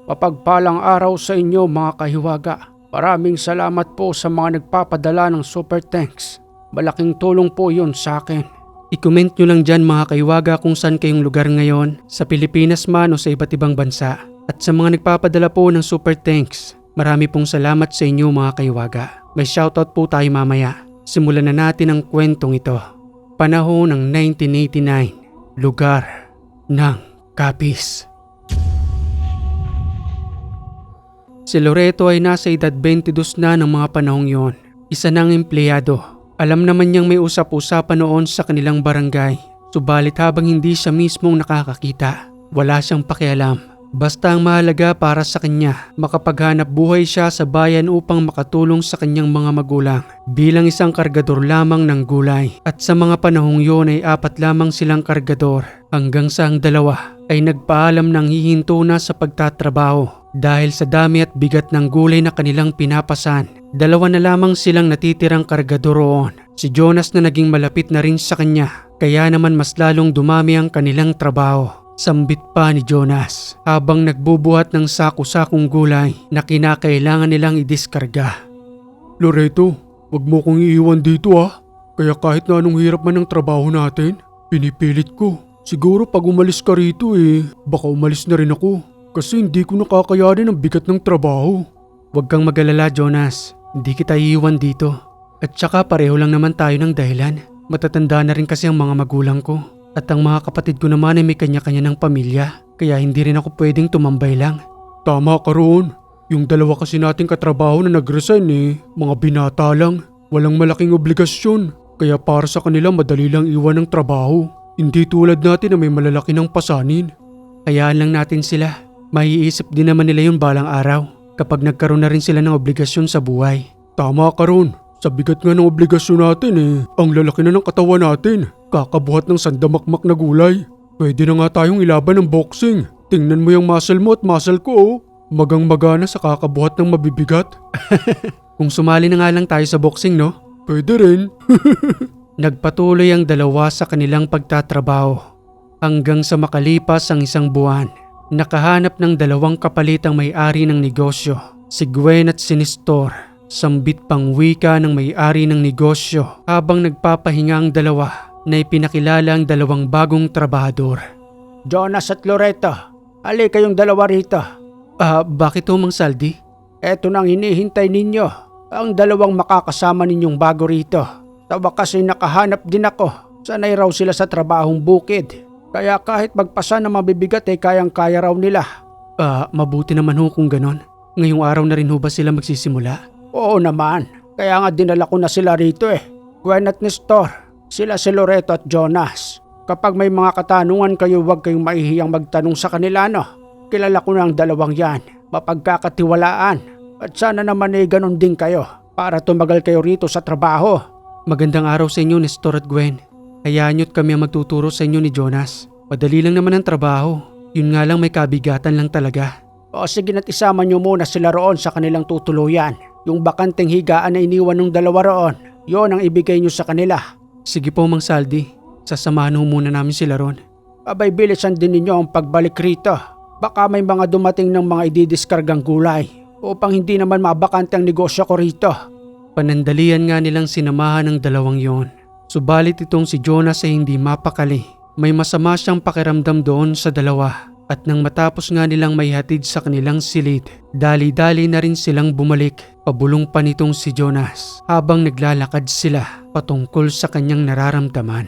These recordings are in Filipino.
Mapagpalang araw sa inyo mga kahiwaga. Maraming salamat po sa mga nagpapadala ng super thanks. Malaking tulong po yun sa akin. I-comment nyo lang dyan mga kahiwaga kung saan kayong lugar ngayon, sa Pilipinas man o sa iba't ibang bansa. At sa mga nagpapadala po ng super thanks, marami pong salamat sa inyo mga kahiwaga. May shoutout po tayo mamaya. Simulan na natin ang kwentong ito. Panahon ng 1989, lugar ng Capiz. Si Loreto ay nasa edad 22 na ng mga panahong yon. Isa ng empleyado. Alam naman niyang may usap-usapan noon sa kanilang barangay. Subalit habang hindi siya mismong nakakakita, wala siyang pakialam. Basta ang mahalaga para sa kanya, makapaghanap buhay siya sa bayan upang makatulong sa kanyang mga magulang bilang isang kargador lamang ng gulay. At sa mga panahong yon ay 4 lamang silang kargador hanggang sa ang 2 ay nagpaalam ng hihinto na sa pagtatrabaho. Dahil sa dami at bigat ng gulay na kanilang pinapasan, 2 na lamang silang natitirang kargador roon. Si Jonas na naging malapit na rin sa kanya, kaya naman mas lalong dumami ang kanilang trabaho. Sambit pa ni Jonas habang nagbubuhat ng sako-sakong gulay na kinakailangan nilang idiskarga. Loreto, wag mo kong iiwan dito ah. Kaya kahit na anong hirap man ang trabaho natin, pinipilit ko. Siguro pag umalis ka rito baka umalis na rin ako. Kasi hindi ko nakakayanin ang bigat ng trabaho. Huwag kang mag-alala Jonas, hindi kita iiwan dito. At saka pareho lang naman tayo ng dahilan. Matatanda na rin kasi ang mga magulang ko. At ang mga kapatid ko naman ay may kanya-kanya ng pamilya. Kaya hindi rin ako pwedeng tumambay lang. Tama ka roon. Yung 2 kasi nating katrabaho na nag-resign mga binata lang. Walang malaking obligasyon. Kaya para sa kanila madali lang iwan ng trabaho. Hindi tulad natin na may malalaki ng pasanin. Hayaan lang natin sila. Maiisip din naman nila yun balang araw kapag nagkaroon na rin sila ng obligasyon sa buhay. Tama ka ron. Sa bigat nga ng obligasyon natin ang lalaki na ng katawan natin. Kakabuhat ng sandamakmak na gulay. Pwede na nga tayong ilaban ng boxing. Tingnan mo yung muscle mo at muscle ko Magang-magana sa kakabuhat ng mabibigat. Kung sumali na nga lang tayo sa boxing no? Pwede rin. Nagpatuloy ang 2 sa kanilang pagtatrabaho. Hanggang sa makalipas ang 1 buwan. Nakahanap ng 2 kapalit ang may-ari ng negosyo, si Gwen at si Nestor. Sambit pang wika ng may-ari ng negosyo habang nagpapahinga ang 2 na ipinakilala ang 2 bagong trabahador. Jonas at Loreto, ali kayong 2 rito. Bakit ho Mang Saldi? Eto nang hinihintay ninyo, ang 2 makakasama ninyong bago rito. Tawa kasi nakahanap din ako, sanay raw sila sa trabahong bukid. Kaya kahit magpasa na mabibigat kayang-kaya raw nila. Mabuti naman ho kung ganon. Ngayong araw na rin ho ba sila magsisimula? Oo naman. Kaya nga dinala ko na sila rito Gwen at Nestor. Sila si Loreto at Jonas. Kapag may mga katanungan kayo huwag kayong mahihiyang magtanong sa kanila no. Kilala ko na ang 2 yan. Mapagkakatiwalaan. At sana naman ganon din kayo para tumagal kayo rito sa trabaho. Magandang araw sa inyo Nestor at Gwen. Hayaan nyo't kami ang magtuturo sa inyo ni Jonas. Madali lang naman ang trabaho. Yun nga lang may kabigatan lang talaga. O sige na't isama nyo muna sila roon sa kanilang tutuluyan. Yung bakanteng higaan na iniwan ng 2 roon, yon ang ibigay nyo sa kanila. Sige po Mang Saldi, sasamahan ho muna namin sila roon. Abay bilisan din ninyo ang pagbalik rito. Baka may mga dumating ng mga ididiskargang gulay upang hindi naman mabakante ang negosyo ko rito. Panandalian nga nilang sinamahan ng 2 yon. Subalit itong si Jonas ay hindi mapakali. May masama siyang pakiramdam doon sa 2 at nang matapos nga nilang maihatid sa kanilang silid, dali-dali na rin silang bumalik. Pabulong pa nitong si Jonas habang naglalakad sila patungkol sa kanyang nararamdaman.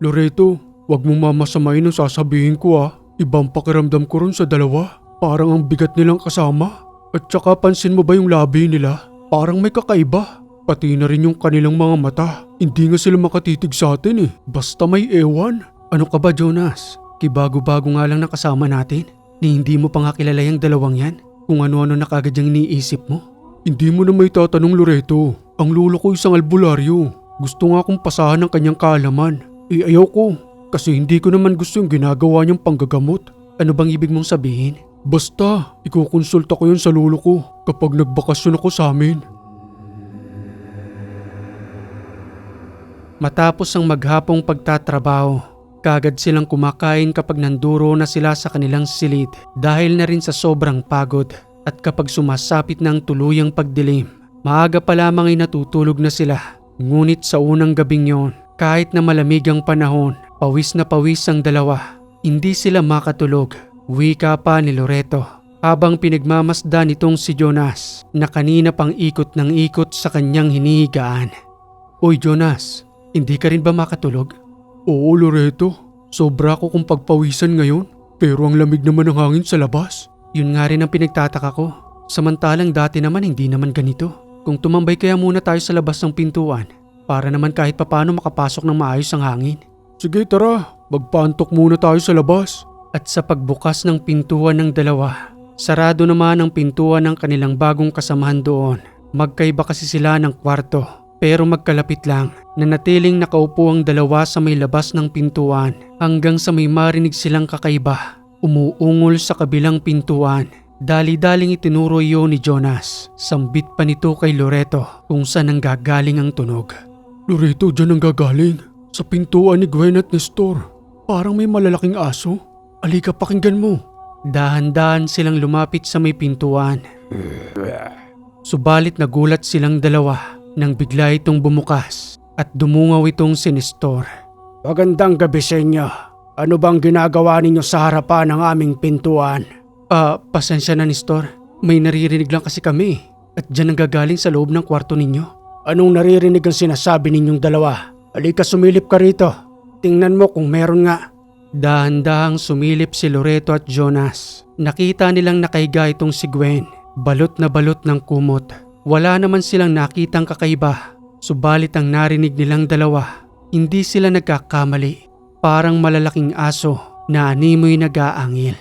Loreto, wag mong mamasamain ang sasabihin ko Ibang pakiramdam ko ron sa 2. Parang ang bigat nilang kasama. At saka pansin mo ba yung labi nila? Parang may kakaiba. Pati na rin yung kanilang mga mata. Hindi nga sila makatitig sa atin Basta may ewan. Ano ka ba Jonas? Kibago-bago nga lang nakasama natin. Ni hindi mo pa nga kilala yung 2 yan. Kung ano-ano na kagad yung iniisip mo. Hindi mo na may tatanong Loreto. Ang lolo ko isang albularyo. Gusto nga akong pasahan ng kanyang kaalaman. Ayaw ko. Kasi hindi ko naman gusto yung ginagawa niyang panggagamot. Ano bang ibig mong sabihin? Basta, ikukonsulta ko yun sa lolo ko kapag nagbakasyon ako sa amin. Matapos ang maghapong pagtatrabaho, Kagad silang kumakain kapag nanduro na sila sa kanilang silid dahil na rin sa sobrang pagod. At kapag sumasapit na ang tuluyang pagdilim, maaga pa lamang ay natutulog na sila. Ngunit sa unang gabing yon, kahit na malamig ang panahon, pawis na pawis ang dalawa. Hindi sila makatulog. Wika pa ni Loreto habang pinagmamasdan nitong si Jonas na kanina pang ikot ng ikot sa kanyang hinihigaan. Oy Jonas, hindi ka rin ba makatulog? Oo Loreto, sobra ko kung pagpawisan ngayon. Pero ang lamig naman ng hangin sa labas. Yun nga rin ang pinagtataka ko. Samantalang dati naman hindi naman ganito. Kung tumambay kaya muna tayo sa labas ng pintuan para naman kahit papano makapasok ng maayos ang hangin. Sige tara, magpaantok muna tayo sa labas. At sa pagbukas ng pintuan ng dalawa, sarado naman ang pintuan ng kanilang bagong kasamahan doon. Magkaiba kasi sila ng kwarto pero magkalapit lang. Nanatiling nakaupo ang dalawa sa may labas ng pintuan hanggang sa may marinig silang kakaiba. Umuungol sa kabilang pintuan. Dali-daling itinuro iyon ni Jonas. Sambit pa nito kay Loreto kung saan nanggagaling ang tunog. Loreto, dyan ang gagaling. Sa pintuan ni Gwen at Nestor. Parang may malalaking aso. Alika, pakinggan mo. Dahan-dahan silang lumapit sa may pintuan. Subalit nagulat silang dalawa nang bigla itong bumukas at dumungaw itong si Nestor. Magandang gabi sa inyo. Ano bang ginagawa ninyo sa harapan ng aming pintuan? Pasensya na Nestor. May naririnig lang kasi kami at dyan ang gagaling sa loob ng kwarto ninyo. Anong naririnig ang sinasabi ninyong dalawa? Alika, sumilip ka rito. Tingnan mo kung meron nga. Dahan-dahang sumilip si Loreto at Jonas. Nakita nilang nakahiga itong si Gwen. Balot na balot ng kumot. Wala naman silang nakitang kakaiba. Subalit ang narinig nilang dalawa, hindi sila nagkakamali. Parang malalaking aso na animoy nag-aangil.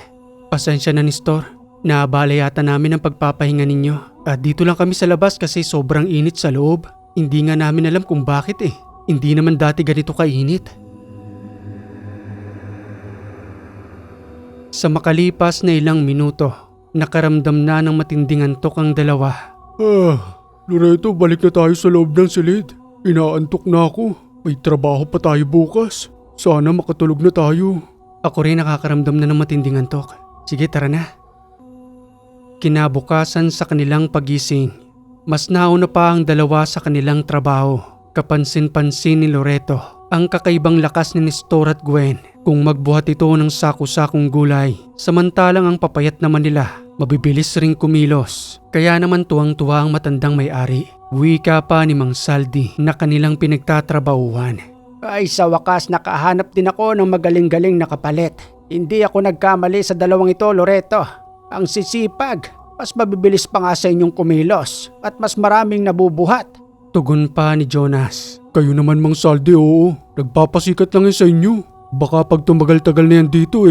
Pasensya na Nestor. Naabala yata namin ang pagpapahinga ninyo. Dito lang kami sa labas kasi sobrang init sa loob. Hindi nga namin alam kung bakit eh. Hindi naman dati ganito kainit. Sa makalipas na ilang minuto, nakaramdam na ng matinding antok ang dalawa. Loreto, balik na tayo sa loob ng silid. Inaantok na ako. May trabaho pa tayo bukas. Sana makatulog na tayo. Ako rin nakakaramdam na ng matinding antok. Sige, tara na. Kinabukasan sa kanilang pagising, mas nauna pa ang dalawa sa kanilang trabaho. Kapansin-pansin ni Loreto ang kakaibang lakas ni Nestor at Gwen kung magbuhat ito ng saku-sakong gulay. Samantalang ang papayat naman nila, mabibilis ring kumilos. Kaya naman tuwang-tuwa ang matandang may-ari. Wika pa ni Mang Saldi na kanilang pinagtatrabahuhan. Ay, sa wakas nakahanap din ako ng magaling-galing na kapalit. Hindi ako nagkamali sa dalawang ito, Loreto. Ang sisipag, mas mabibilis pa nga sa inyong kumilos at mas maraming nabubuhat. Tugon pa ni Jonas. Kayo naman Mang Saldi, oo. Nagpapasikat lang yan sa inyo. Baka pag tumagal-tagal na yan dito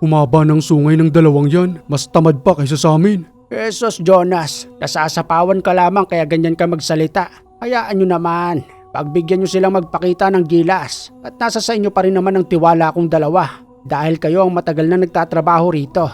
humaba ng sungay ng dalawang yan. Mas tamad pa kaysa sa amin. Jesus Jonas, nasasapawan ka lamang kaya ganyan ka magsalita. Hayaan nyo naman. Pagbigyan nyo silang magpakita ng gilas. At nasa sa inyo pa rin naman ang tiwala kong dalawa. Dahil kayo ang matagal na nagtatrabaho rito.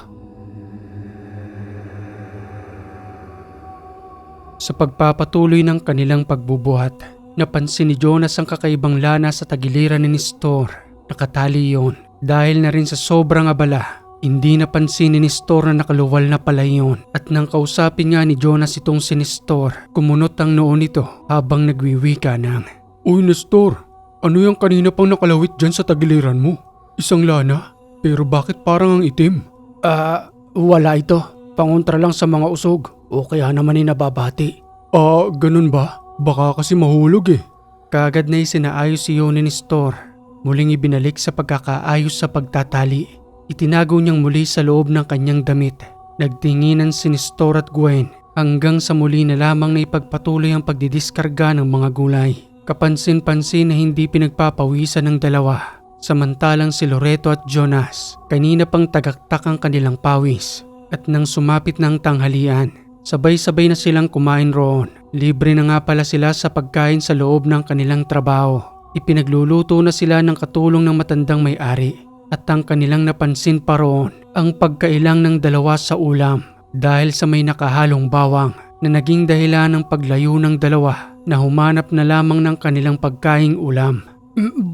Sa pagpapatuloy ng kanilang pagbubuhat, napansin ni Jonas ang kakaibang lana sa tagiliran ni Nestor. Nakatali yon. Dahil na rin sa sobrang abala, hindi napansin ni Nestor na nakaluwal na pala yon. At nang kausapin nga ni Jonas itong si Nestor, kumunot ang noo nito habang nagwiwika ng, Uy Nestor, ano yung kanina pang nakalawit dyan sa tagiliran mo? Isang lana? Pero bakit parang ang itim? Wala ito. Pangontra lang sa mga usog. O kaya naman ay nababati. Ganun ba? Baka kasi mahulog Kagad na isinaayos iyon ni Nestor. Muling ibinalik sa pagkakaayos sa pagtatali. Itinago niyang muli sa loob ng kanyang damit. Nagtinginan si Nestor at Gwen hanggang sa muli na lamang na ipagpatuloy ang pagdidiskarga ng mga gulay. Kapansin-pansin na hindi pinagpapawisan ng dalawa. Samantalang si Loreto at Jonas, kanina pang tagaktak ang kanilang pawis. At nang sumapit ng tanghalian, sabay-sabay na silang kumain roon. Libre na nga pala sila sa pagkain sa loob ng kanilang trabaho. Ipinagluluto na sila ng katulong ng matandang may-ari. At ang kanilang napansin pa roon, ang pagkailang ng dalawa sa ulam. Dahil sa may nakahalong bawang na naging dahilan ng paglayo ng dalawa na humanap na lamang ng kanilang pagkaing ulam.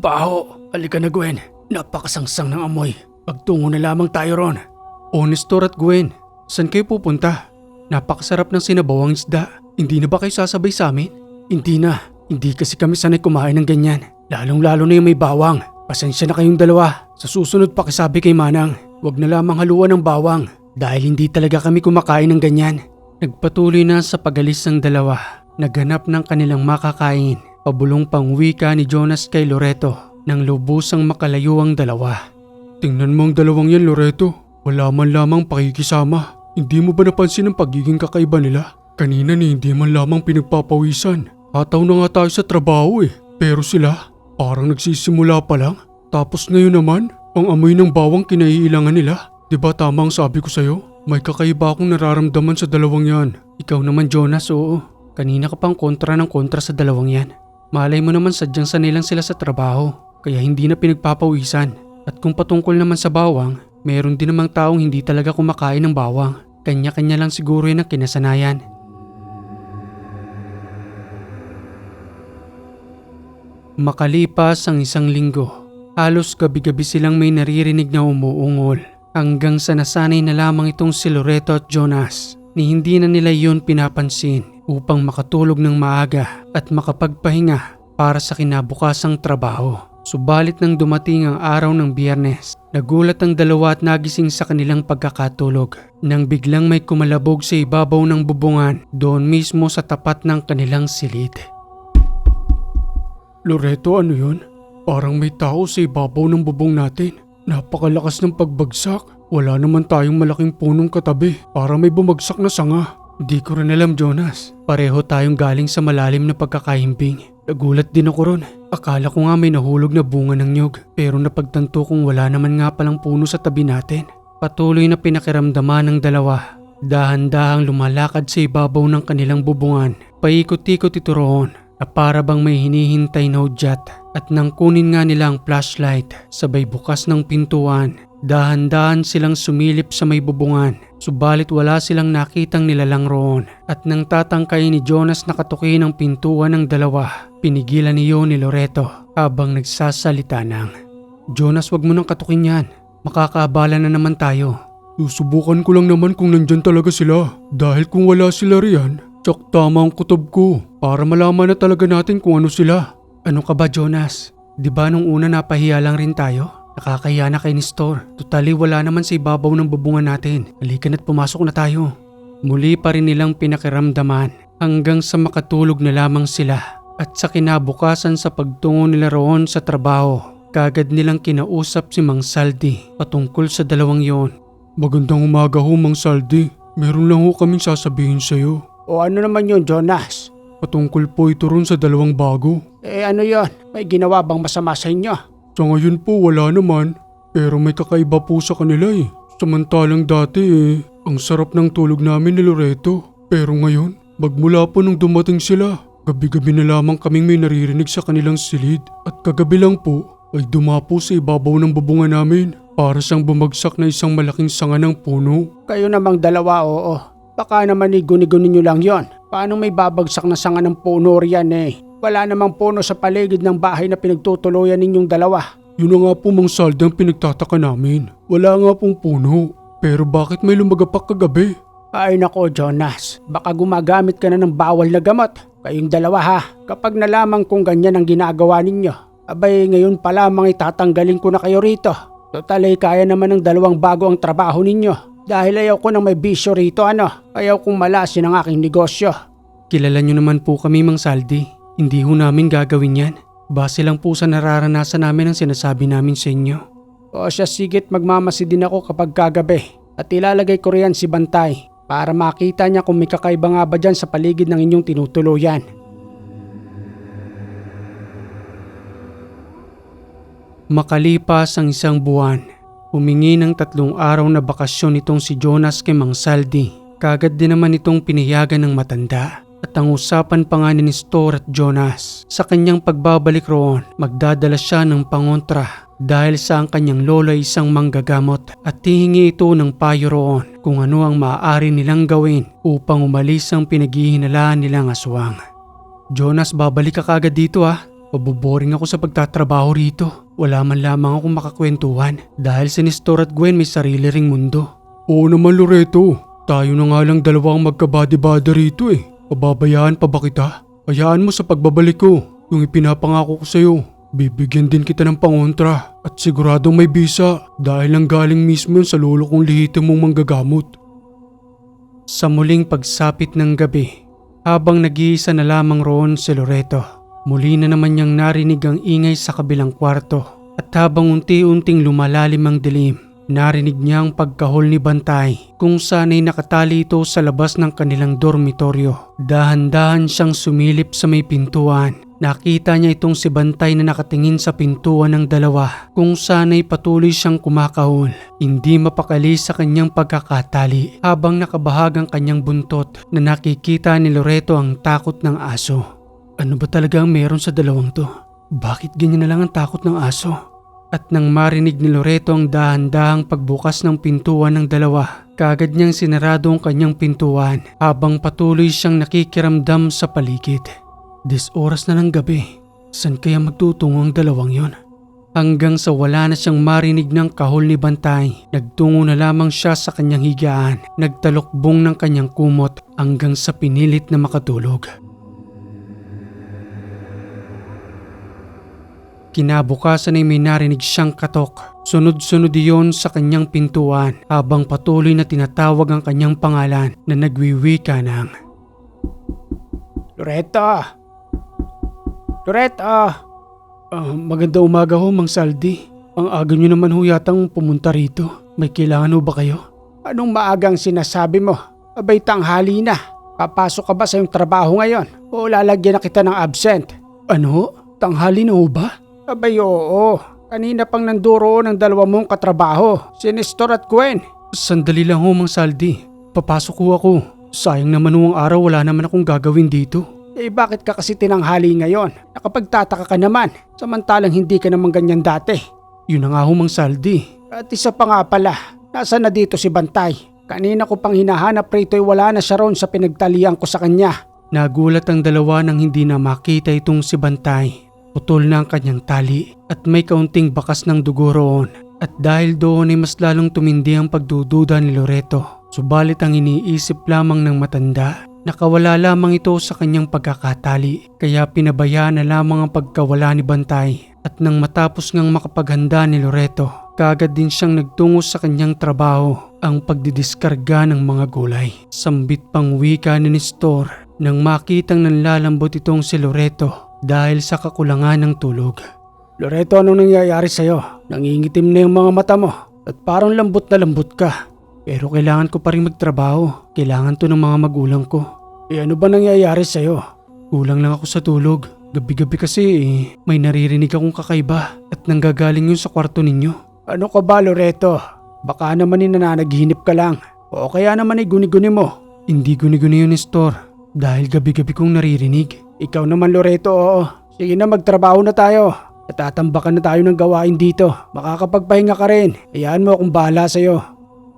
Baho, halika na Gwen. Napakasangsang ng amoy. Pagtungo na lamang tayo ron. O Nestor at Gwen, saan kayo pupunta? Napakasarap ng sinabawang isda. Hindi na ba kayo sasabay sa amin? Hindi na. Hindi kasi kami sanay kumain ng ganyan. Lalong-lalo na yung may bawang. Pasensya na kayong dalawa. Sa susunod pakisabi kay Manang, huwag na lamang haluan ng bawang. Dahil hindi talaga kami kumakain ng ganyan. Nagpatuloy na sa pag-alis ng dalawa. Naghanap ng kanilang makakain. Pabulong pang wika ni Jonas kay Loreto nang lubusang makalayo ang dalawa. Tingnan mo ang dalawang yan, Loreto. Wala man lamang pakikisama. Hindi mo ba napansin ang pagiging kakaiba nila? Kanina ni hindi man lamang pinagpapawisan. Hataw na nga tayo sa trabaho Pero sila, parang nagsisimula pa lang. Tapos ngayon naman, ang amoy ng bawang kinaiilangan nila. Diba tama ang sabi ko sa'yo? May kakaiba akong nararamdaman sa dalawang yan. Ikaw naman Jonas, oo. Kanina ka pang kontra ng kontra sa dalawang yan. Malay mo naman sadyang sanay lang sila sa trabaho. Kaya hindi na pinagpapawisan. At kung patungkol naman sa bawang, meron din namang taong hindi talaga kumakain ng bawang. Kanya-kanya lang siguro yan ang kinasanayan. Makalipas ang isang linggo, halos gabi-gabi silang may naririnig na umuungol. Hanggang sa nasanay na lamang itong si Loreto at Jonas ni hindi na nila yun pinapansin upang makatulog ng maaga at makapagpahinga para sa kinabukasang trabaho. Subalit nang dumating ang araw ng Biyernes, nagulat ang dalawa at nagising sa kanilang pagkakatulog nang biglang may kumalabog sa ibabaw ng bubungan doon mismo sa tapat ng kanilang silid. Loreto, ano yun? Parang may tao sa ibabaw ng bubong natin. Napakalakas ng pagbagsak. Wala naman tayong malaking punong katabi para may bumagsak na sanga. Di ko rin alam Jonas. Pareho tayong galing sa malalim na pagkakahimbing. Nagulat din ako ron. Akala ko nga may nahulog na bunga ng nyug. Pero napagtanto kong wala naman nga palang puno sa tabi natin. Patuloy na pinakiramdaman ng dalawa. Dahan-dahang lumalakad sa ibabaw ng kanilang bubungan. Paikot-ikot ito roon na para bang may hinihintay na hudyat. At nang kunin nga nila ang flashlight, sabay bukas ng pintuan. Dahan-dahan silang sumilip sa may bubungan. Subalit wala silang nakitang nilalang roon. At nang tatangkay ni Jonas na katukin ang pintuan ng dalawa, pinigilan niyo ni Loreto habang nagsasalita ng, "Jonas, wag mo nang katukin yan. Makakaabala na naman tayo." Susubukan ko lang naman kung nandyan talaga sila. Dahil kung wala sila riyan, tsak tama ang kutob ko para malaman na talaga natin kung ano sila. Ano ka ba Jonas? Di ba nung una napahiya lang rin tayo? Nakakahiya na kay Nestor. Totally wala naman sa ibabaw ng bubungan natin. Halika na't pumasok na tayo. Muli pa rin nilang pinakiramdaman hanggang sa makatulog na lamang sila. At sa kinabukasan sa pagtungo nila roon sa trabaho, kagad nilang kinausap si Mang Saldi patungkol sa dalawang yon. Magandang umaga ho Mang Saldi. Meron lang ho kaming sasabihin sa'yo. O ano naman yun Jonas? Patungkol po ito ron sa dalawang bago. Ano yon? May ginawa bang masama sa inyo? Sa ngayon po wala naman, pero may kakaiba po sa kanila Samantalang dati ang sarap ng tulog namin ni Loreto. Pero ngayon, magmula po nung dumating sila, gabi-gabi na lamang kaming may naririnig sa kanilang silid. At kagabi lang po ay dumapo sa ibabaw ng bubungan namin para siyang bumagsak na isang malaking sanga ng puno. Kayo namang dalawa, oo. Baka naman iguni-guni nyo lang yon. Paano may babagsak na sanga ng puno riyan Wala namang puno sa paligid ng bahay na pinagtutuluyan ninyong dalawa. Yun na nga po Mang Saldi ang pinagtataka namin. Wala nga pong puno. Pero bakit may lumagapak kagabi? Ay nako Jonas, baka gumagamit ka na ng bawal na gamot. Kayong dalawa ha, kapag nalaman kong ganyan ang ginagawa ninyo, abay ngayon pa lamang itatanggalin ko na kayo rito. Total kaya naman ng dalawang bago ang trabaho ninyo. Dahil ayaw ko nang may bisyo rito Ayaw kong malasin ang aking negosyo. Kilala nyo naman po kami Mang Saldi. Hindi ho namin gagawin yan. Base lang po sa nararanasan namin ang sinasabi namin sa inyo. O siya sigit magmamasi din ako kapag kagabi. At ilalagay ko riyan si Bantay para makita niya kung may kakaiba nga ba dyan sa paligid ng inyong tinutuluyan. Makalipas ang isang buwan, humingi ng 3 araw na bakasyon itong si Jonas kay Mang Saldi. Kagad din naman itong pinayagan ng matanda. At ang usapan pa nga ni Nestor at Jonas, sa kanyang pagbabalik roon, magdadala siya ng pangontra dahil sa ang kanyang lolo ay isang manggagamot at hihingi ito ng payo roon kung ano ang maaari nilang gawin upang umalis ang pinaghihinalaan nilang aswang. Jonas, babalik ka kagad dito Maboboring ako sa pagtatrabaho rito. Wala man lamang akong makakwentuhan dahil si Nestor at Gwen may sarili ring mundo. Oo naman Loreto, tayo na nga lang dalawa ang magkabady-bady rito eh. Pababayaan pa ba kita? Hayaan mo sa pagbabalik ko, yung ipinapangako ko sa'yo. Bibigyan din kita ng pangontra at siguradong may bisa dahil ang galing mismo yun sa lolo kong lihitin mong manggagamot. Sa muling pagsapit ng gabi, habang nag-iisa na lamang roon si Loreto, muli na naman niyang narinig ang ingay sa kabilang kwarto at habang unti-unting lumalalim ang dilim, narinig niya ang pagkahol ni Bantay kung sana'y nakatali ito sa labas ng kanilang dormitoryo. Dahan-dahan siyang sumilip sa may pintuan. Nakita niya itong si Bantay na nakatingin sa pintuan ng dalawa kung sana'y patuloy siyang kumakahol. Hindi mapakali sa kanyang pagkakatali habang nakabahag ang kanyang buntot na nakikita ni Loreto ang takot ng aso. Ano ba talaga ang meron sa dalawang to? Bakit ganyan na lang ang takot ng aso? At nang marinig ni Loreto ang dahan-dahang pagbukas ng pintuan ng dalawa, kaagad niyang sinarado ang kanyang pintuan habang patuloy siyang nakikiramdam sa paligid. Oras na ng gabi, saan kaya magtutungo ang dalawang yon? Hanggang sa wala na siyang marinig ng kahol ni Bantay, nagtungo na lamang siya sa kanyang higaan, nagtalokbong ng kanyang kumot hanggang sa pinilit na makatulog. Kinabukasan ay may narinig siyang katok. Sunod-sunod iyon sa kanyang pintuan habang patuloy na tinatawag ang kanyang pangalan na nagwiwika ng Loreto! Loreto! Magandang umaga ho, Mang Saldi. Ang aga nyo naman ho yatang pumunta rito. May kailangan ho ba kayo? Anong maagang sinasabi mo? Abay tanghali na. Papasok ka ba sa iyong trabaho ngayon? O lalagyan na kita ng absent? Ano? Tanghali na ho ba? Abay oo. Kanina pang nanduro ng dalawa mong katrabaho, si Nestor at Gwen. Sandali lang ho, Mang Saldi. Papasok ho ako. Sayang naman ho ang araw, wala naman akong gagawin dito. Eh bakit ka kasi tinanghali ngayon? Nakapagtataka ka naman, samantalang hindi ka naman ganyan dati. Yun na nga ho, Mang Saldi. At isa pa nga pala, nasaan na dito si Bantay? Kanina ko pang hinahanap rito ay wala na siya roon sa pinagtalian ko sa kanya. Nagulat ang dalawa nang hindi na makita itong si Bantay. Putol na ang kanyang tali at may kaunting bakas ng dugo roon. At dahil doon ay mas lalong tumindi ang pagdududa ni Loreto. Subalit ang iniisip lamang ng matanda, nakawala lamang ito sa kanyang pagkakatali. Kaya pinabayaan na lamang ang pagkawala ni Bantay. At nang matapos ngang makapaghanda ni Loreto, kaagad din siyang nagtungo sa kanyang trabaho, ang pagdidiskarga ng mga gulay. Sambit pang wika ni Nestor nang makitang nanlalambot itong si Loreto dahil sa kakulangan ng tulog. Loreto, anong nangyayari sa'yo? Nangingitim na yung mga mata mo at parang lambot na lambot ka. Pero kailangan ko pa rin magtrabaho. Kailangan to ng mga magulang ko. Eh ano ba nangyayari sa'yo? Kulang lang ako sa tulog. Gabi-gabi kasi may naririnig akong kakaiba at nanggagaling yun sa kwarto ninyo. Ano ka ba, Loreto? Baka naman nananaginip ka lang. O kaya naman ay guni-guni mo. Hindi guni-guni yun, Nestor. Dahil gabi-gabi kong naririnig. Ikaw naman, Loreto, oo. Sige na, magtrabaho na tayo. Natatambakan na tayo ng gawain dito. Makakapagpahinga ka rin. Hayaan mo akong bahala sa'yo.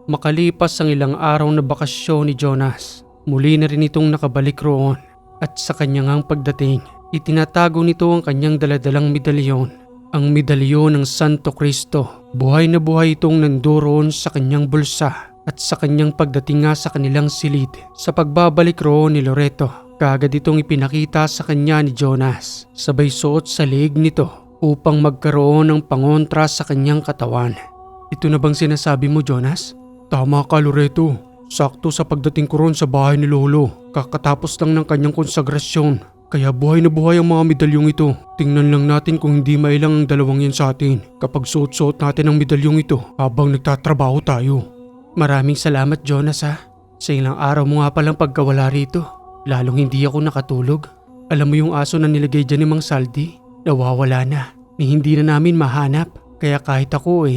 Makalipas ang ilang araw na bakasyon ni Jonas, muli na rin itong nakabalik roon. At sa kanyang pagdating, itinatago nito ang kanyang daladalang medalyon. Ang medalyon ng Santo Cristo. Buhay na buhay itong nandoon sa kanyang bulsa. At sa kanyang pagdating nga sa kanilang silid, sa pagbabalik roon ni Loreto, kaagad itong ipinakita sa kanya ni Jonas. Sabay suot sa leeg nito upang magkaroon ng pangontra sa kanyang katawan. Ito na bang sinasabi mo, Jonas? Tama ka Loreto, sakto sa pagdating ko ron sa bahay ni Lolo. Kakatapos lang ng kanyang konsagrasyon. Kaya buhay na buhay ang mga medalyong ito. Tingnan lang natin kung hindi mailang ang dalawang yan sa atin kapag suot-suot natin ang medalyong ito habang nagtatrabaho tayo. Maraming salamat, Jonas ha. Sa ilang araw mo nga palang pagkawala rito, lalong hindi ako nakatulog. Alam mo yung aso na nilagay dyan ni Mang Saldi? Nawawala na, ni hindi na namin mahanap. Kaya kahit ako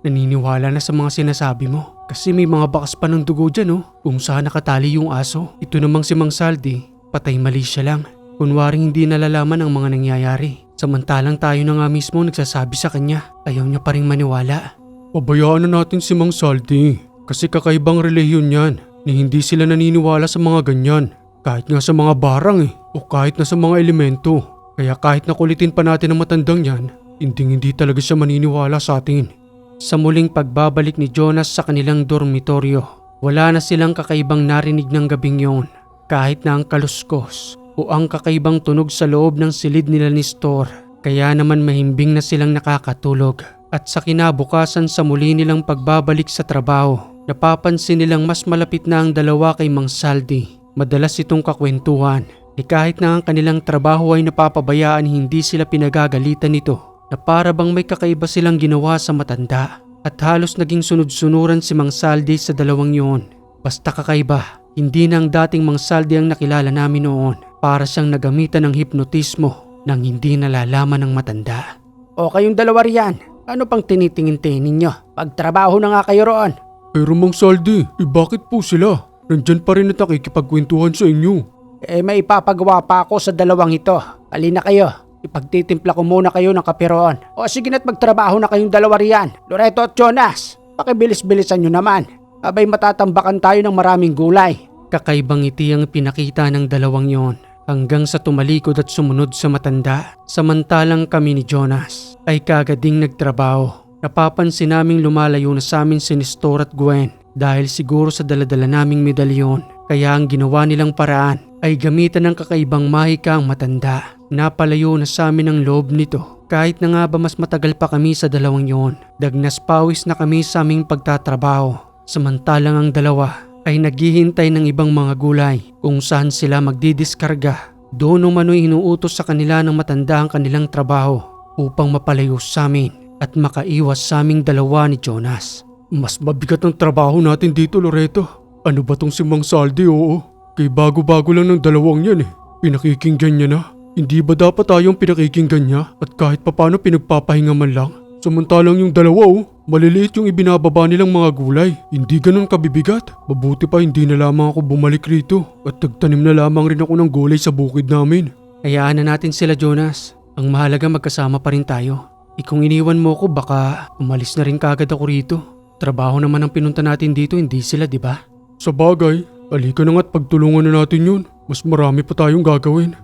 naniniwala na sa mga sinasabi mo. Kasi may mga bakas pa ng dugo dyan kung saan nakatali yung aso. Ito namang si Mang Saldi, patay mali siya lang. Kunwaring hindi nalalaman ang mga nangyayari. Samantalang tayo na nga mismo nagsasabi sa kanya, ayaw niya pa rin maniwala. Pabayaan na natin si Mang Saldi. Kasi kakaibang relihiyon yan ni hindi sila naniniwala sa mga ganyan. Kahit nga sa mga barang o kahit na sa mga elemento. Kaya kahit nakulitin pa natin ang matandang yan, hindi talaga siya maniniwala sa atin. Sa muling pagbabalik ni Jonas sa kanilang dormitoryo, wala na silang kakaibang narinig ng gabing yon. Kahit na ang kaluskos o ang kakaibang tunog sa loob ng silid nila ni Nestor, kaya naman mahimbing na silang nakakatulog. At sa kinabukasan sa muli nilang pagbabalik sa trabaho, napapansin nilang mas malapit na ang dalawa kay Mang Saldi. Madalas itong kakwentuhan. Kahit na ang kanilang trabaho ay napapabayaan, hindi sila pinagagalitan nito na para bang may kakaiba silang ginawa sa matanda. At halos naging sunod-sunuran si Mang Saldi sa dalawang yun. Basta kakaiba, hindi na ang dating Mang Saldi ang nakilala namin noon. Para siyang nagamitan ng hipnotismo nang hindi nalalaman ng matanda. O kayong dalawa riyan, ano pang tinitingin-tingin ninyo? Pagtrabaho na nga kayo roon. Pero Mang Saldi, bakit po sila? Nandyan pa rin at nakikipagkwentuhan sa inyo. May ipapagawa pa ako sa dalawang ito. Halina kayo. Ipagtitimpla ko muna kayo ng kape roon. O sige na't magtrabaho na kayong dalawa riyan. Loreto at Jonas, pakibilis-bilisan nyo naman. Abay matatambakan tayo ng maraming gulay. Kakaibang ngiti ang pinakita ng dalawang yon hanggang sa tumalikod at sumunod sa matanda. Samantalang kami ni Jonas ay kagading nagtrabaho. Napapansin naming lumalayo na sa amin si Nestor at Gwen dahil siguro sa daladala naming medalyon. Kaya ang ginawa nilang paraan ay gamitan ng kakaibang mahika ang matanda. Napalayo na sa amin ang loob nito. Kahit na nga ba mas matagal pa kami sa dalawang yon, dagnas pawis na kami sa aming pagtatrabaho. Samantalang ang dalawa ay naghihintay ng ibang mga gulay kung saan sila magdidiskarga. Doon umano'y inuutos sa kanila ng matanda ang kanilang trabaho upang mapalayo sa amin at makaiwas sa aming dalawa ni Jonas. Mas mabigat ang trabaho natin dito, Loreto. Ano ba tong si Mang Saldi? Oo, kay bago-bago lang ng dalawang yan Pinakikinggan niya na. Hindi ba dapat tayong pinakikinggan niya at kahit papano pinagpapahinga man lang? Samantalang yung dalawa maliliit yung ibinababa nilang mga gulay. Hindi ganun kabibigat. Mabuti pa hindi na lamang ako bumalik rito at nagtanim na lamang rin ako ng gulay sa bukid namin. Hayaan na natin sila, Jonas. Ang mahalaga magkasama pa rin tayo. Kung iniwan mo ko, baka umalis na rin kagad ako rito. Trabaho naman ang pinunta natin dito, hindi sila, di ba? Sa bagay, halika na nga't pagtulungan na natin yun. Mas marami pa tayong gagawin.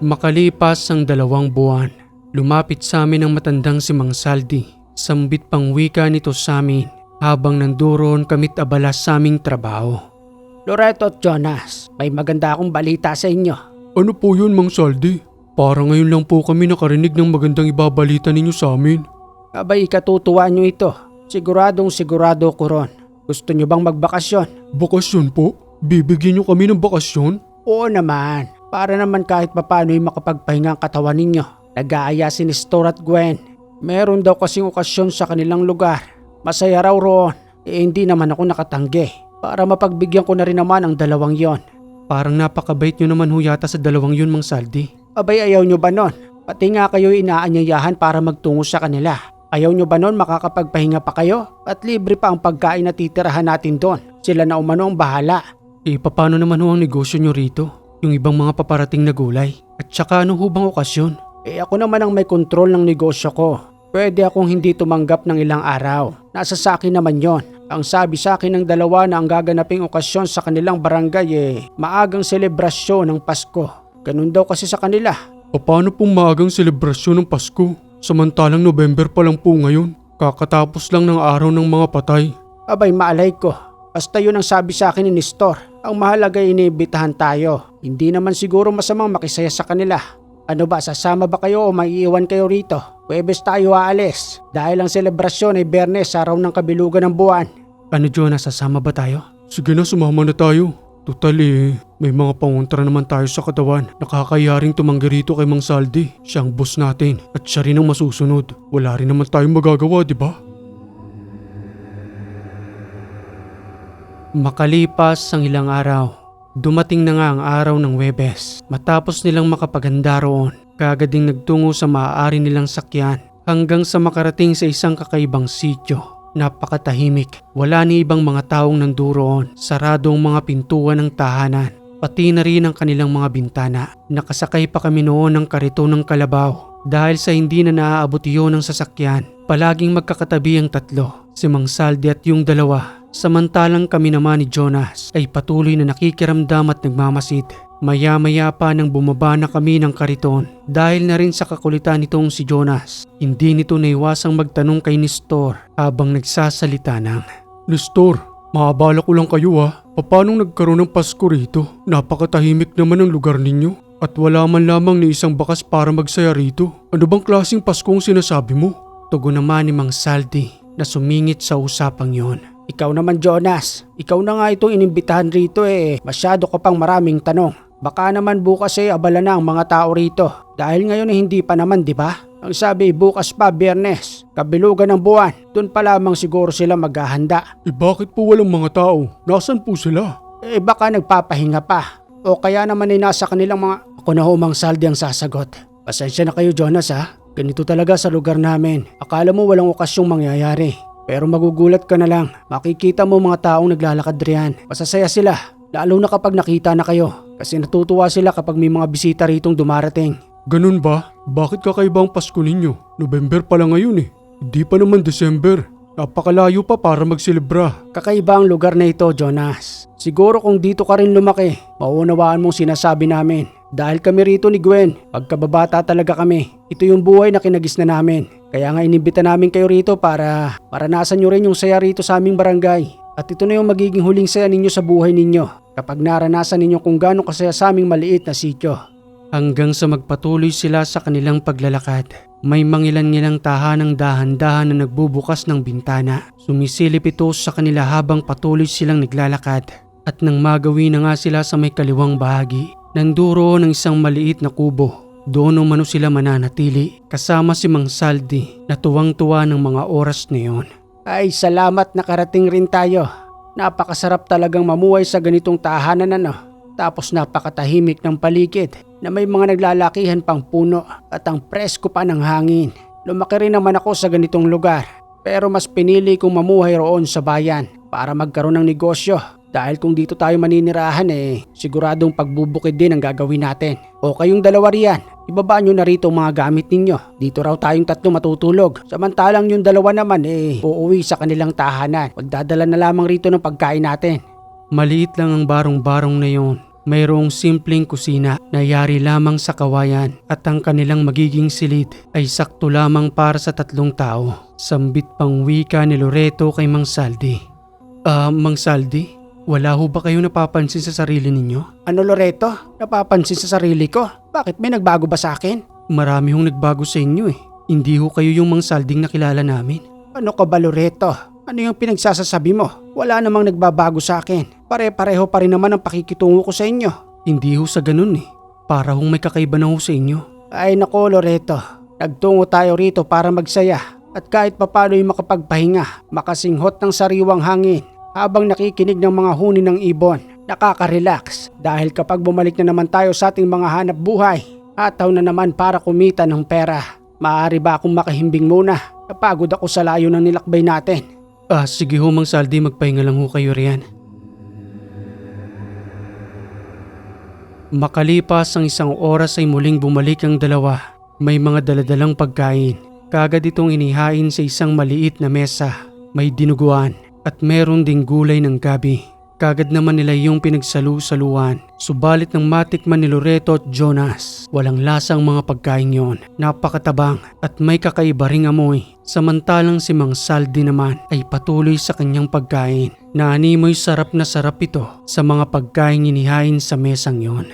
Makalipas ang 2 buwan, lumapit sa amin ang matandang si Mang Saldi. Sambit pang wika nito sa amin habang nanduroon kami't abala sa aming trabaho. Loreto at Jonas, may maganda akong balita sa inyo. Ano po yun, Mang Saldi? Parang ngayon lang po kami nakarinig ng magandang ibabalita ninyo sa amin. Abay ikatutuwa nyo ito. Sigurado ko ron. Gusto nyo bang magbakasyon? Bakasyon po? Bibigyan nyo kami ng bakasyon? Oo naman. Para naman kahit papano'y makapagpahinga ang katawan ninyo. Nag-aaya si Nestor at Gwen. Meron daw kasing okasyon sa kanilang lugar. Masaya raw roon. Hindi naman ako nakatanggi. Para mapagbigyan ko na rin naman ang dalawang yon. Parang napakabait nyo naman yata sa dalawang yun, Mang Saldi. Abay ayaw nyo ba nun? Pati nga kayo inaanyayahan para magtungo sa kanila. Ayaw nyo ba nun makakapagpahinga pa kayo? At libre pa ang pagkain na titirahan natin doon. Sila na umano ang bahala. Paano naman ang negosyo nyo rito? Yung ibang mga paparating na gulay? At saka ano hubang okasyon? Ako naman ang may kontrol ng negosyo ko. Pwede akong hindi tumanggap ng ilang araw. Nasa sa akin naman yon. Ang sabi sa akin ng dalawa na ang gaganaping okasyon sa kanilang barangay maagang selebrasyon ng Pasko. Ganun daw kasi sa kanila. Paano pong maagang selebrasyon ng Pasko? Samantalang November pa lang po ngayon. Kakatapos lang ng araw ng mga patay. Abay maalay ko. Basta yun ang sabi sa akin ni Nestor. Ang mahalaga iniimbitahan tayo. Hindi naman siguro masamang makisaya sa kanila. Ano ba, sasama ba kayo o maiiwan kayo rito? Huwebes tayo aalis. Dahil ang selebrasyon ay Biyernes, araw ng kabilugan ng buwan. Ano, Jonas, sasama ba tayo? Sige na, sumama na tayo. Total may mga pangontra naman tayo sa katawan. Nakakayaring tumanggi rito kay Mang Saldi. Siya ang boss natin at siya rin ang masusunod. Wala rin naman tayong magagawa, di ba? Makalipas ang ilang araw, dumating na nga ang araw ng Huwebes. Matapos nilang makapaganda roon, kagading nagtungo sa maaari nilang sakyan hanggang sa makarating sa isang kakaibang sitio. Napakatahimik, wala ni ibang mga taong nanduroon, sarado ang mga pintuan ng tahanan, pati na rin ang kanilang mga bintana. Nakasakay pa kami noon ng kariton ng kalabaw dahil sa hindi na naaabot iyon ng sasakyan. Palaging magkakatabi ang tatlo, si Mang Saldi at yung dalawa. Samantalang kami naman ni Jonas ay patuloy na nakikiramdam at nagmamasid. Maya-maya pa nang bumaba na kami ng kariton dahil na rin sa kakulitan nitong si Jonas. Hindi nito naiwasang magtanong kay Nestor habang nagsasalita ng, Nestor, maabala ko lang kayo Paano nagkaroon ng Pasko rito? Napakatahimik naman ang lugar ninyo. At wala man lamang ni isang bakas para magsaya rito. Ano bang klaseng Pasko ang sinasabi mo? Tugon naman ni Mang Saldi na sumingit sa usapang yon. Ikaw naman Jonas, ikaw na nga itong inimbitahan rito Masyado ka pang maraming tanong. Baka naman bukas abala na ang mga tao rito. Dahil ngayon hindi pa naman, di ba? Ang sabi bukas pa Biyernes, kabilugan ng buwan. Doon pa lamang siguro sila maghahanda. Bakit po walang mga tao? Nasaan po sila? Baka nagpapahinga pa. O kaya naman nasa kanilang mga... Ako na Mang Saldi ang sasagot. Pasensya na kayo Jonas Ganito talaga sa lugar namin. Akala mo walang okasyong mangyayari. Pero magugulat ka na lang. Makikita mo mga taong naglalakad riyan. Masasaya sila. Lalo na kapag nakita na kayo. Kasi natutuwa sila kapag may mga bisita ritong dumarating. Ganun ba? Bakit kakaiba ang Pasko ninyo? November pa lang ngayon Hindi pa naman December. Napakalayo pa para magselebra. Kakaiba ang lugar na ito, Jonas. Siguro kung dito ka rin lumaki, mauunawaan mong sinasabi namin. Dahil kami rito ni Gwen, pagkababata talaga kami. Ito yung buhay na kinagis na namin. Kaya nga inimbita namin kayo rito para maranasan nyo rin yung saya rito sa aming barangay. At ito na yung magiging huling saya ninyo sa buhay ninyo. Kapag naranasan ninyo kung gaano kasaya sa aming maliit na sityo. Hanggang sa magpatuloy sila sa kanilang paglalakad. May mangilan-ngilang tahanang dahan-dahan na nagbubukas ng bintana. Sumisilip ito sa kanila habang patuloy silang naglalakad. At nang magawi na nga sila sa may kaliwang bahagi, nanduro ng isang maliit na kubo. Doon umano sila mananatili kasama si Mang Saldi na tuwang-tuwa ng mga oras na yon. Ay salamat nakarating rin tayo. Napakasarap talagang mamuhay sa ganitong tahanan Tapos napakatahimik ng paligid na may mga naglalakihan pang puno at ang presko pa ng hangin. Lumaki rin naman ako sa ganitong lugar pero mas pinili kong mamuhay roon sa bayan para magkaroon ng negosyo. Dahil kung dito tayo maninirahan siguradong pagbubukid din ang gagawin natin. O kayong dalawa riyan, ibaba nyo na rito ang mga gamit ninyo. Dito raw tayong tatlo matutulog. Samantalang yung dalawa naman uuwi sa kanilang tahanan. Magdadala na lamang rito ng pagkain natin. Maliit lang ang barong-barong na yon. Mayroong simpleng kusina na yari lamang sa kawayan at ang kanilang magiging silid ay sakto lamang para sa 3 tao. Sambit pang wika ni Loreto kay Mang Saldi. Mang Saldi? Wala ho ba kayong napapansin sa sarili ninyo? Ano Loreto? Napapansin sa sarili ko? Bakit may nagbago ba sa akin? Marami hong nagbago sa inyo Hindi ho kayo yung Mang Salding nakilala namin. Ano ka ba Loreto? Ano yung pinagsasasabi mo? Wala namang nagbabago sa akin. Pare-pareho pa rin naman ang pakikitungo ko sa inyo. Hindi ho sa ganun Para hong may kakaiba na ho sa inyo. Ay nako Loreto, nagtungo tayo rito para magsaya. At kahit papano'y makapagpahinga, makasinghot ng sariwang hangin. Habang nakikinig ng mga huni ng ibon, nakaka-relax dahil kapag bumalik na naman tayo sa ating mga hanap buhay, ataw na naman para kumita ng pera. Maaari ba akong makahimbing muna? Napagod ako sa layo ng nilakbay natin. Sige ho Mang Saldi, magpahinga lang ho kayo riyan. Makalipas ang 1 oras ay muling bumalik ang dalawa. May mga daladalang pagkain. Kagad itong inihain sa isang maliit na mesa. May dinuguan. At meron ding gulay ng gabi. Kagad naman nila yung pinagsalu-saluan. Subalit nang matikman ni Loreto at Jonas, walang lasang mga pagkain yon. Napakatabang at may kakaiba ring amoy. Samantalang si Mang Saldi naman ay patuloy sa kanyang pagkain. Naanimoy sarap na sarap ito sa mga pagkain inihain sa mesang yon.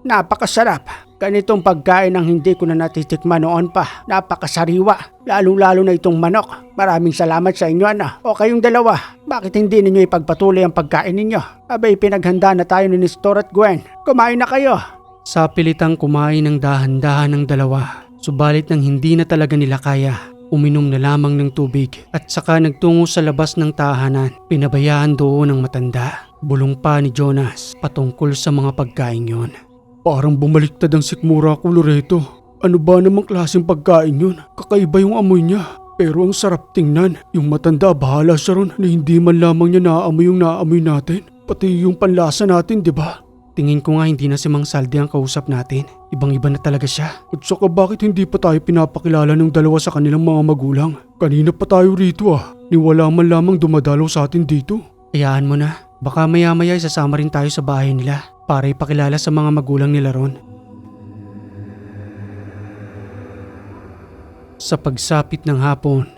Napakasarap. Ganitong pagkain ang hindi ko na natitikman noon pa. Napakasariwa. Lalo-lalo na itong manok. Maraming salamat sa inyo O kayong dalawa, bakit hindi ninyo ipagpatuloy ang pagkain ninyo? Abay pinaghanda na tayo ni Nestor at Gwen. Kumain na kayo. Sa pilitang kumain ng dahan-dahan ng dalawa. Subalit nang hindi na talaga nila kaya, uminom na lamang ng tubig at saka nagtungo sa labas ng tahanan. Pinabayaan doon ng matanda. Bulong pa ni Jonas patungkol sa mga pagkain yon. Parang bumaliktad ang sikmura ko Loreto. Ano ba namang klaseng pagkain yun? Kakaiba yung amoy niya. Pero ang sarap tingnan. Yung matanda bahala siya ron na hindi man lamang niya naamoy yung naamoy natin. Pati yung panlasa natin, di ba? Tingin ko nga hindi na si Mang Saldi ang kausap natin. Ibang-iba na talaga siya. At saka bakit hindi pa tayo pinapakilala ng dalawa sa kanilang mga magulang? Kanina pa tayo rito Ni wala man lamang dumadalaw sa atin dito. Hayaan mo na. Baka maya-maya isasama rin tayo sa bahay nila para ipakilala sa mga magulang nila ron. Sa pagsapit ng hapon,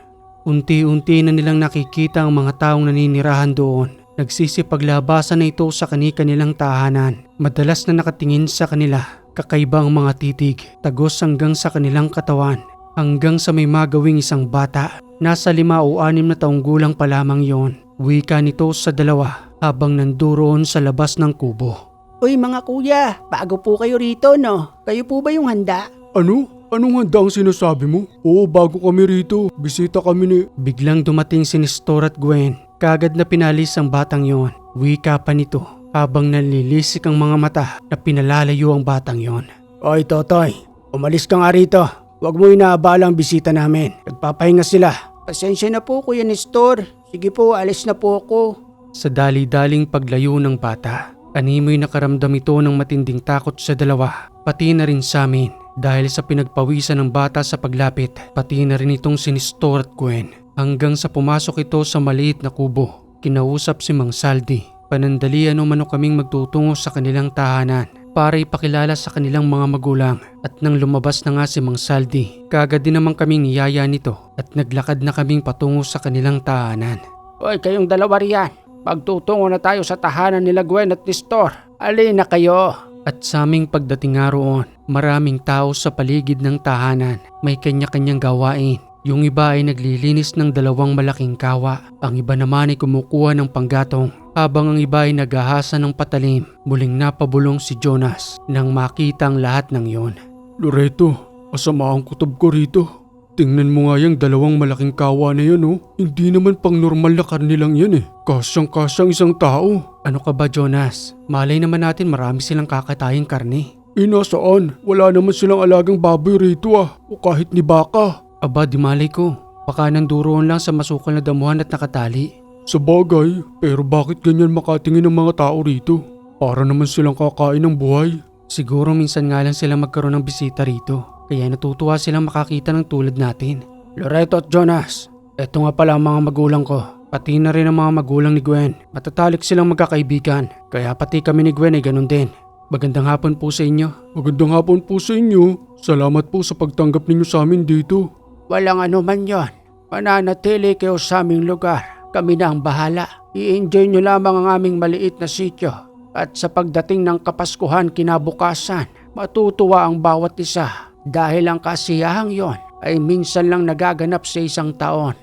unti-unti na nilang nakikita ang mga taong naninirahan doon. Nagsisipaglabasan na ito sa kani-kanilang tahanan. Madalas na nakatingin sa kanila, kakaiba ang mga titig, tagos hanggang sa kanilang katawan. Hanggang sa may magawing isang bata, nasa 5 o 6 na taong gulang pa lamang yon. Wika nito sa dalawa habang nanduroon sa labas ng kubo. Uy mga kuya, bago po kayo rito no? Kayo po ba yung handa? Ano? Anong handa ang sinasabi mo? Oo, bago kami rito. Bisita kami ni... Biglang dumating si Nestor at Gwen. Kagad na pinalis ang batang yon. Wika pa nito habang nalilisik ang mga mata na pinalalayo ang batang yon. Oy Totoy, umalis ka nga rito. Huwag mo inaabala ang bisita namin. Nagpapahinga sila. Pasensya na po Kuya Nestor. Sige po, alis na po ako. Sa dali-daling paglayo ng bata, animoy nakaramdam ito ng matinding takot sa dalawa, pati na rin sa amin. Dahil sa pinagpawisan ng bata sa paglapit, pati na rin itong si Nestor at Gwen. Hanggang sa pumasok ito sa maliit na kubo, kinausap si Mang Saldi. Panandalian umano kaming magtutungo sa kanilang tahanan para ipakilala sa kanilang mga magulang. At nang lumabas na nga si Mang Saldi, kagad din naman kaming niyaya nito at naglakad na kaming patungo sa kanilang tahanan. Hoy kayong dalawa riyan, pagtutungo na tayo sa tahanan nila Gwen at Nestor. Alin na kayo. At sa aming pagdating nga roon, maraming tao sa paligid ng tahanan. May kanya-kanyang gawain. Yung iba ay naglilinis ng 2 malaking kawa. Ang iba naman ay kumukuha ng panggatong. Habang ang iba ay naghahasa ng patalim. Muling napabulong si Jonas nang makita ang lahat ng yon. Loreto, masama ang kutob ko rito. Tingnan mo nga yung 2 malaking kawa na yan Hindi naman pang normal na karne lang yan Kasyang-kasyang isang tao. Ano ka ba Jonas? Malay naman natin marami silang kakatayang karne. Nasaan? Wala naman silang alagang baboy rito O kahit ni baka. Aba di malay ko. Baka nanduroon lang sa masukal na damuhan at nakatali. Sa bagay, pero bakit ganyan makatingin ng mga tao rito? Para naman silang kakain ng buhay. Siguro minsan nga lang silang magkaroon ng bisita rito. Kaya natutuwa silang makakita ng tulad natin. Loreto at Jonas, eto nga pala ang mga magulang ko. Pati na rin ang mga magulang ni Gwen. Matatalik silang magkakaibigan. Kaya pati kami ni Gwen ay ganun din. Magandang hapon po sa inyo. Magandang hapon po sa inyo. Salamat po sa pagtanggap ninyo sa amin dito. Walang ano man yon. Mananatili kayo sa aming lugar. Kami na ang bahala. I-enjoy nyo lamang ang aming maliit na sityo. At sa pagdating ng Kapaskuhan kinabukasan, matutuwa ang bawat isa. Dahil ang kasiyahang yon ay minsan lang nagaganap sa isang taon.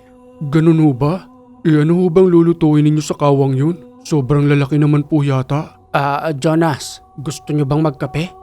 Ganun ho ba? Ano ho bang lulutuin ninyo sa kawang yun? Sobrang lalaki naman po yata. Jonas, gusto nyo bang magkape?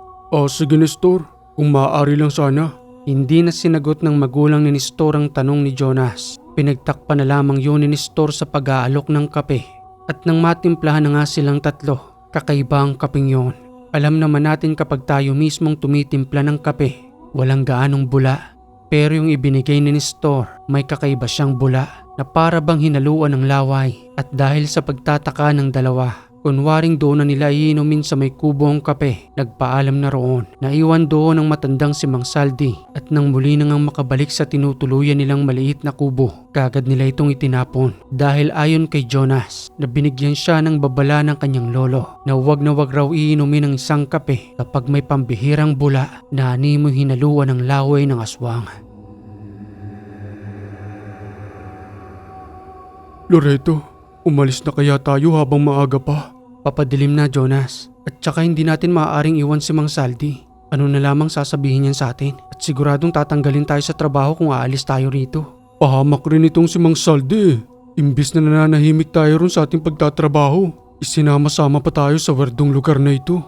Sige Nestor, kung maaari lang sana. Hindi na sinagot ng magulang ni Nestor ang tanong ni Jonas. Pinagtakpan na lamang yun ni Nestor sa pag-aalok ng kape. At nang matimplahan na nga silang 3, kakaiba ang kapeng yun. Alam naman natin kapag tayo mismong tumitimpla ng kape, walang gaanong bula. Pero yung ibinigay ni Nestor, may kakaiba siyang bula na para bang hinaluan ng laway. At dahil sa pagtataka ng dalawa, kunwaring doon na nila iinumin sa may kubo ang kape, nagpaalam na roon. Naiwan doon ang matandang si Mang Saldi at nang muli na ngang makabalik sa tinutuluyan nilang maliit na kubo, kagad nila itong itinapon. Dahil ayon kay Jonas, na binigyan siya ng babala ng kanyang lolo na wag raw iinumin ng isang kape kapag may pambihirang bula na animoy hinaluan ng laway ng aswang. Loreto, umalis na kaya tayo habang maaga pa? Papadilim na Jonas. At saka hindi natin maaaring iwan si Mang Saldi. Ano na lamang sasabihin niyan sa atin? At siguradong tatanggalin tayo sa trabaho kung aalis tayo rito. Pahamak rin itong si Mang Saldi Imbis na nananahimik tayo ron sa ating pagtatrabaho, isinama-sama pa tayo sa werdong lugar na ito.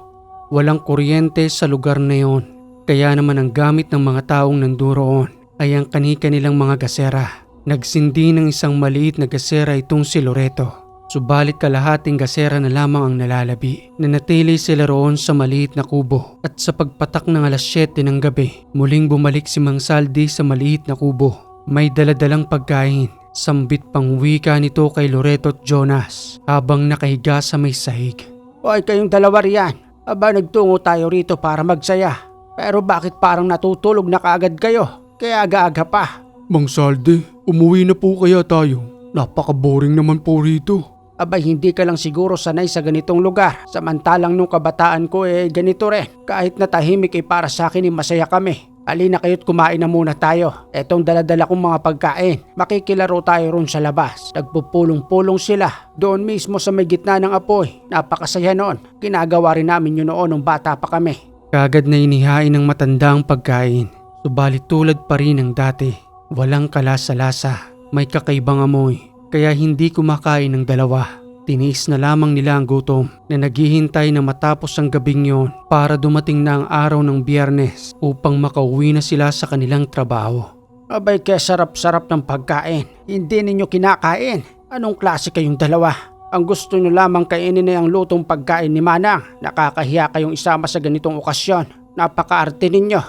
Walang kuryente sa lugar na yon. Kaya naman ang gamit ng mga taong nanduroon ay ang kani-kanilang mga gasera. Nagsindi ng isang maliit na gasera itong si Loreto. Subalit kalahating gasera na lamang ang nalalabi. Nanatili sila roon sa maliit na kubo. At sa pagpatak ng 7:00 ng gabi, muling bumalik si Mang Saldi sa maliit na kubo. May daladalang pagkain. Sambit pang wika nito kay Loreto at Jonas habang nakahiga sa may sahig. Hoy kayong dalawa riyan, Aba, nagtungo tayo rito para magsaya. Pero bakit parang natutulog na kaagad kayo? Kaya aga-aga pa. Mang Saldi, umuwi na po kaya tayo. Napaka-boring naman po rito. Abay, hindi ka lang siguro sanay sa ganitong lugar. Samantalang nung kabataan ko ganito rin. Kahit na tahimik para sa akin masaya kami. Halina kayo't kumain na muna tayo. Etong daladala kong mga pagkain. Makikilaro tayo ron sa labas. Nagpupulong-pulong sila. Doon mismo sa may gitna ng apoy. Napakasaya noon. Ginagawa rin namin yun noon nung bata pa kami. Kagad na inihain ng matanda ang pagkain. Subalit tulad pa rin ng dati. Walang kalasa-lasa. May kakaibang amoy. Kaya hindi kumakain ng dalawa. Tiniis na lamang nila ang gutom na naghihintay na matapos ang gabing yon para dumating na ang araw ng Biyernes upang makauwi na sila sa kanilang trabaho. Abay, kaya sarap-sarap ng pagkain. Hindi ninyo kinakain. Anong klase kayong dalawa? Ang gusto nyo lamang kainin ay ang lutong pagkain ni Manang. Nakakahiya kayong isama sa ganitong okasyon. Napaka-arte ninyo.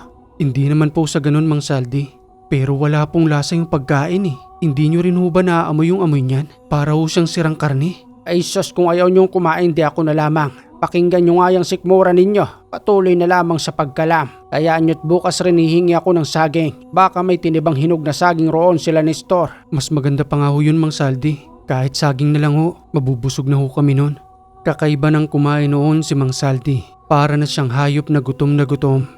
Hindi naman po sa ganun, Mang Saldi. Pero wala pong lasa yung pagkain eh. Hindi nyo rin ho ba naaamoy yung amoy niyan? Para ho siyang sirang karne. Ay sus, kung ayaw niyong kumain, di ako na lamang. Pakinggan nyo nga yung sikmura ninyo. Patuloy na lamang sa pagkalam. Kayaan nyo't bukas rin hihingi ako ng saging. Baka may tinibang hinog na saging roon sila ni Store. Mas maganda pa nga ho yun, Mang Saldi. Kahit saging na lang ho, mabubusog na ho kami nun. Kakaiba ng kumain noon si Mang Saldi. Para na siyang hayop na gutom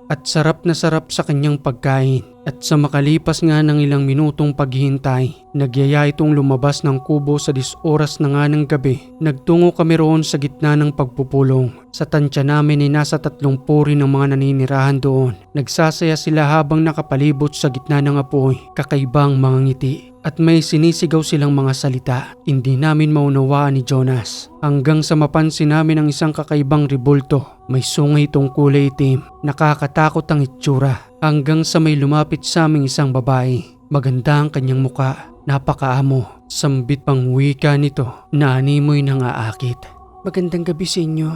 at sarap na sarap sa kanyang pagkain. At sa makalipas nga ng ilang minutong paghihintay, nagyaya itong lumabas ng kubo sa 10 oras na nga ng gabi. Nagtungo kami roon sa gitna ng pagpupulong. Sa tansya namin ay nasa 30 puri ng mga naninirahan doon. Nagsasaya sila habang nakapalibot sa gitna ng apoy, kakaibang mga ngiti. At may sinisigaw silang mga salita. Hindi namin maunawaan ni Jonas. Hanggang sa mapansin namin ang isang kakaibang ribulto. May sungay itong kulay itim. Nakakatakot ang itsura. Hanggang sa may lumapit sa aming isang babae. Maganda ang kanyang muka. Napakaamo. Sambit pang wika nito na animoy nang aakit. Magandang gabi sa inyo.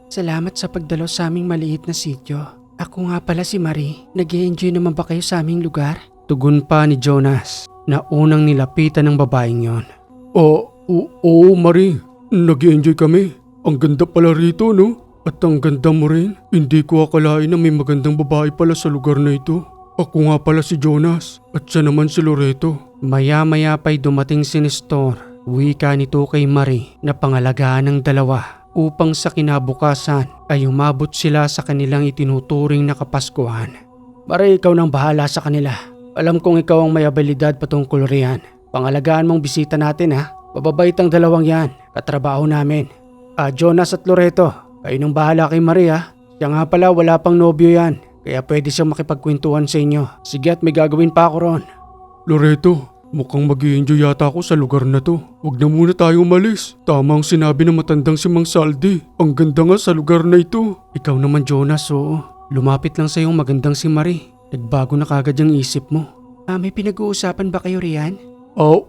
Salamat sa pagdalo sa aming maliit na sityo. Ako nga pala si Marie. Nag-i-enjoy naman ba kayo sa aming lugar? Tugon pa ni Jonas na unang nilapitan ng babaeng yon. Oo, Marie. Nag-i-enjoy kami. Ang ganda pala rito, no? At ang ganda mo rin. Hindi ko akalain na may magandang babae pala sa lugar na ito. Ako nga pala si Jonas at siya naman si Loreto. Maya-maya pa'y dumating si Nestor. Wika nito kay Marie na pangalagaan ng dalawa upang sa kinabukasan ay umabot sila sa kanilang itinuturing na Kapaskuhan. Marie, ikaw nang bahala sa kanila. Alam kong ikaw ang may abilidad patungkol riyan. Pangalagaan mong bisita natin ha. Bababait ang dalawang yan. Katrabaho namin. Jonas at Loreto, kayo nang bahala kay Maria. Siya nga pala wala pang nobyo yan. Kaya pwede siyang makipagkwentuhan sa inyo. Sige at may gagawin pa ako ron. Loreto, mukhang mag-i-enjoy yata ako sa lugar na to. Huwag na muna tayo umalis. Tama ang sinabi ng matandang si Mang Saldi. Ang ganda nga sa lugar na ito. Ikaw naman Jonas, oo. Lumapit lang sa iyong magandang si Marie. Nagbago na kagad yung isip mo. May pinag-uusapan ba kayo riyan?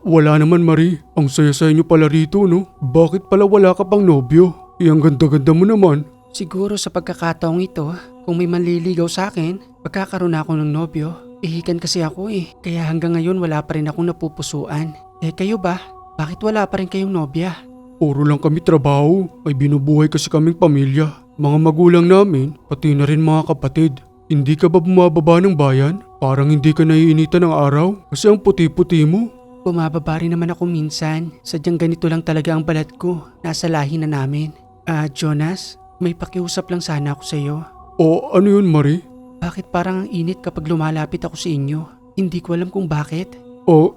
Wala naman Marie. Ang saya sa inyo pala rito, no? Bakit pala wala ka pang nobyo? Ang ganda-ganda mo naman. Siguro sa pagkakataong ito, kung may manliligaw sa akin, magkakaroon ako ng nobyo. Ihikan kasi ako kaya hanggang ngayon wala pa rin akong napupusuan. Kayo ba? Bakit wala pa rin kayong nobya? Puro lang kami trabaho. May binubuhay kasi kaming pamilya. Mga magulang namin, pati na rin mga kapatid. Hindi ka ba bumababa ng bayan? Parang hindi ka naiinitan ng araw kasi ang puti-puti mo. Bumababa rin naman ako minsan. Sadyang ganito lang talaga ang balat ko. Nasa lahi na namin. Jonas, may pakiusap lang sana ako sa iyo. Ano yun Marie? Bakit parang ang init kapag lumalapit ako sa inyo? Hindi ko alam kung bakit.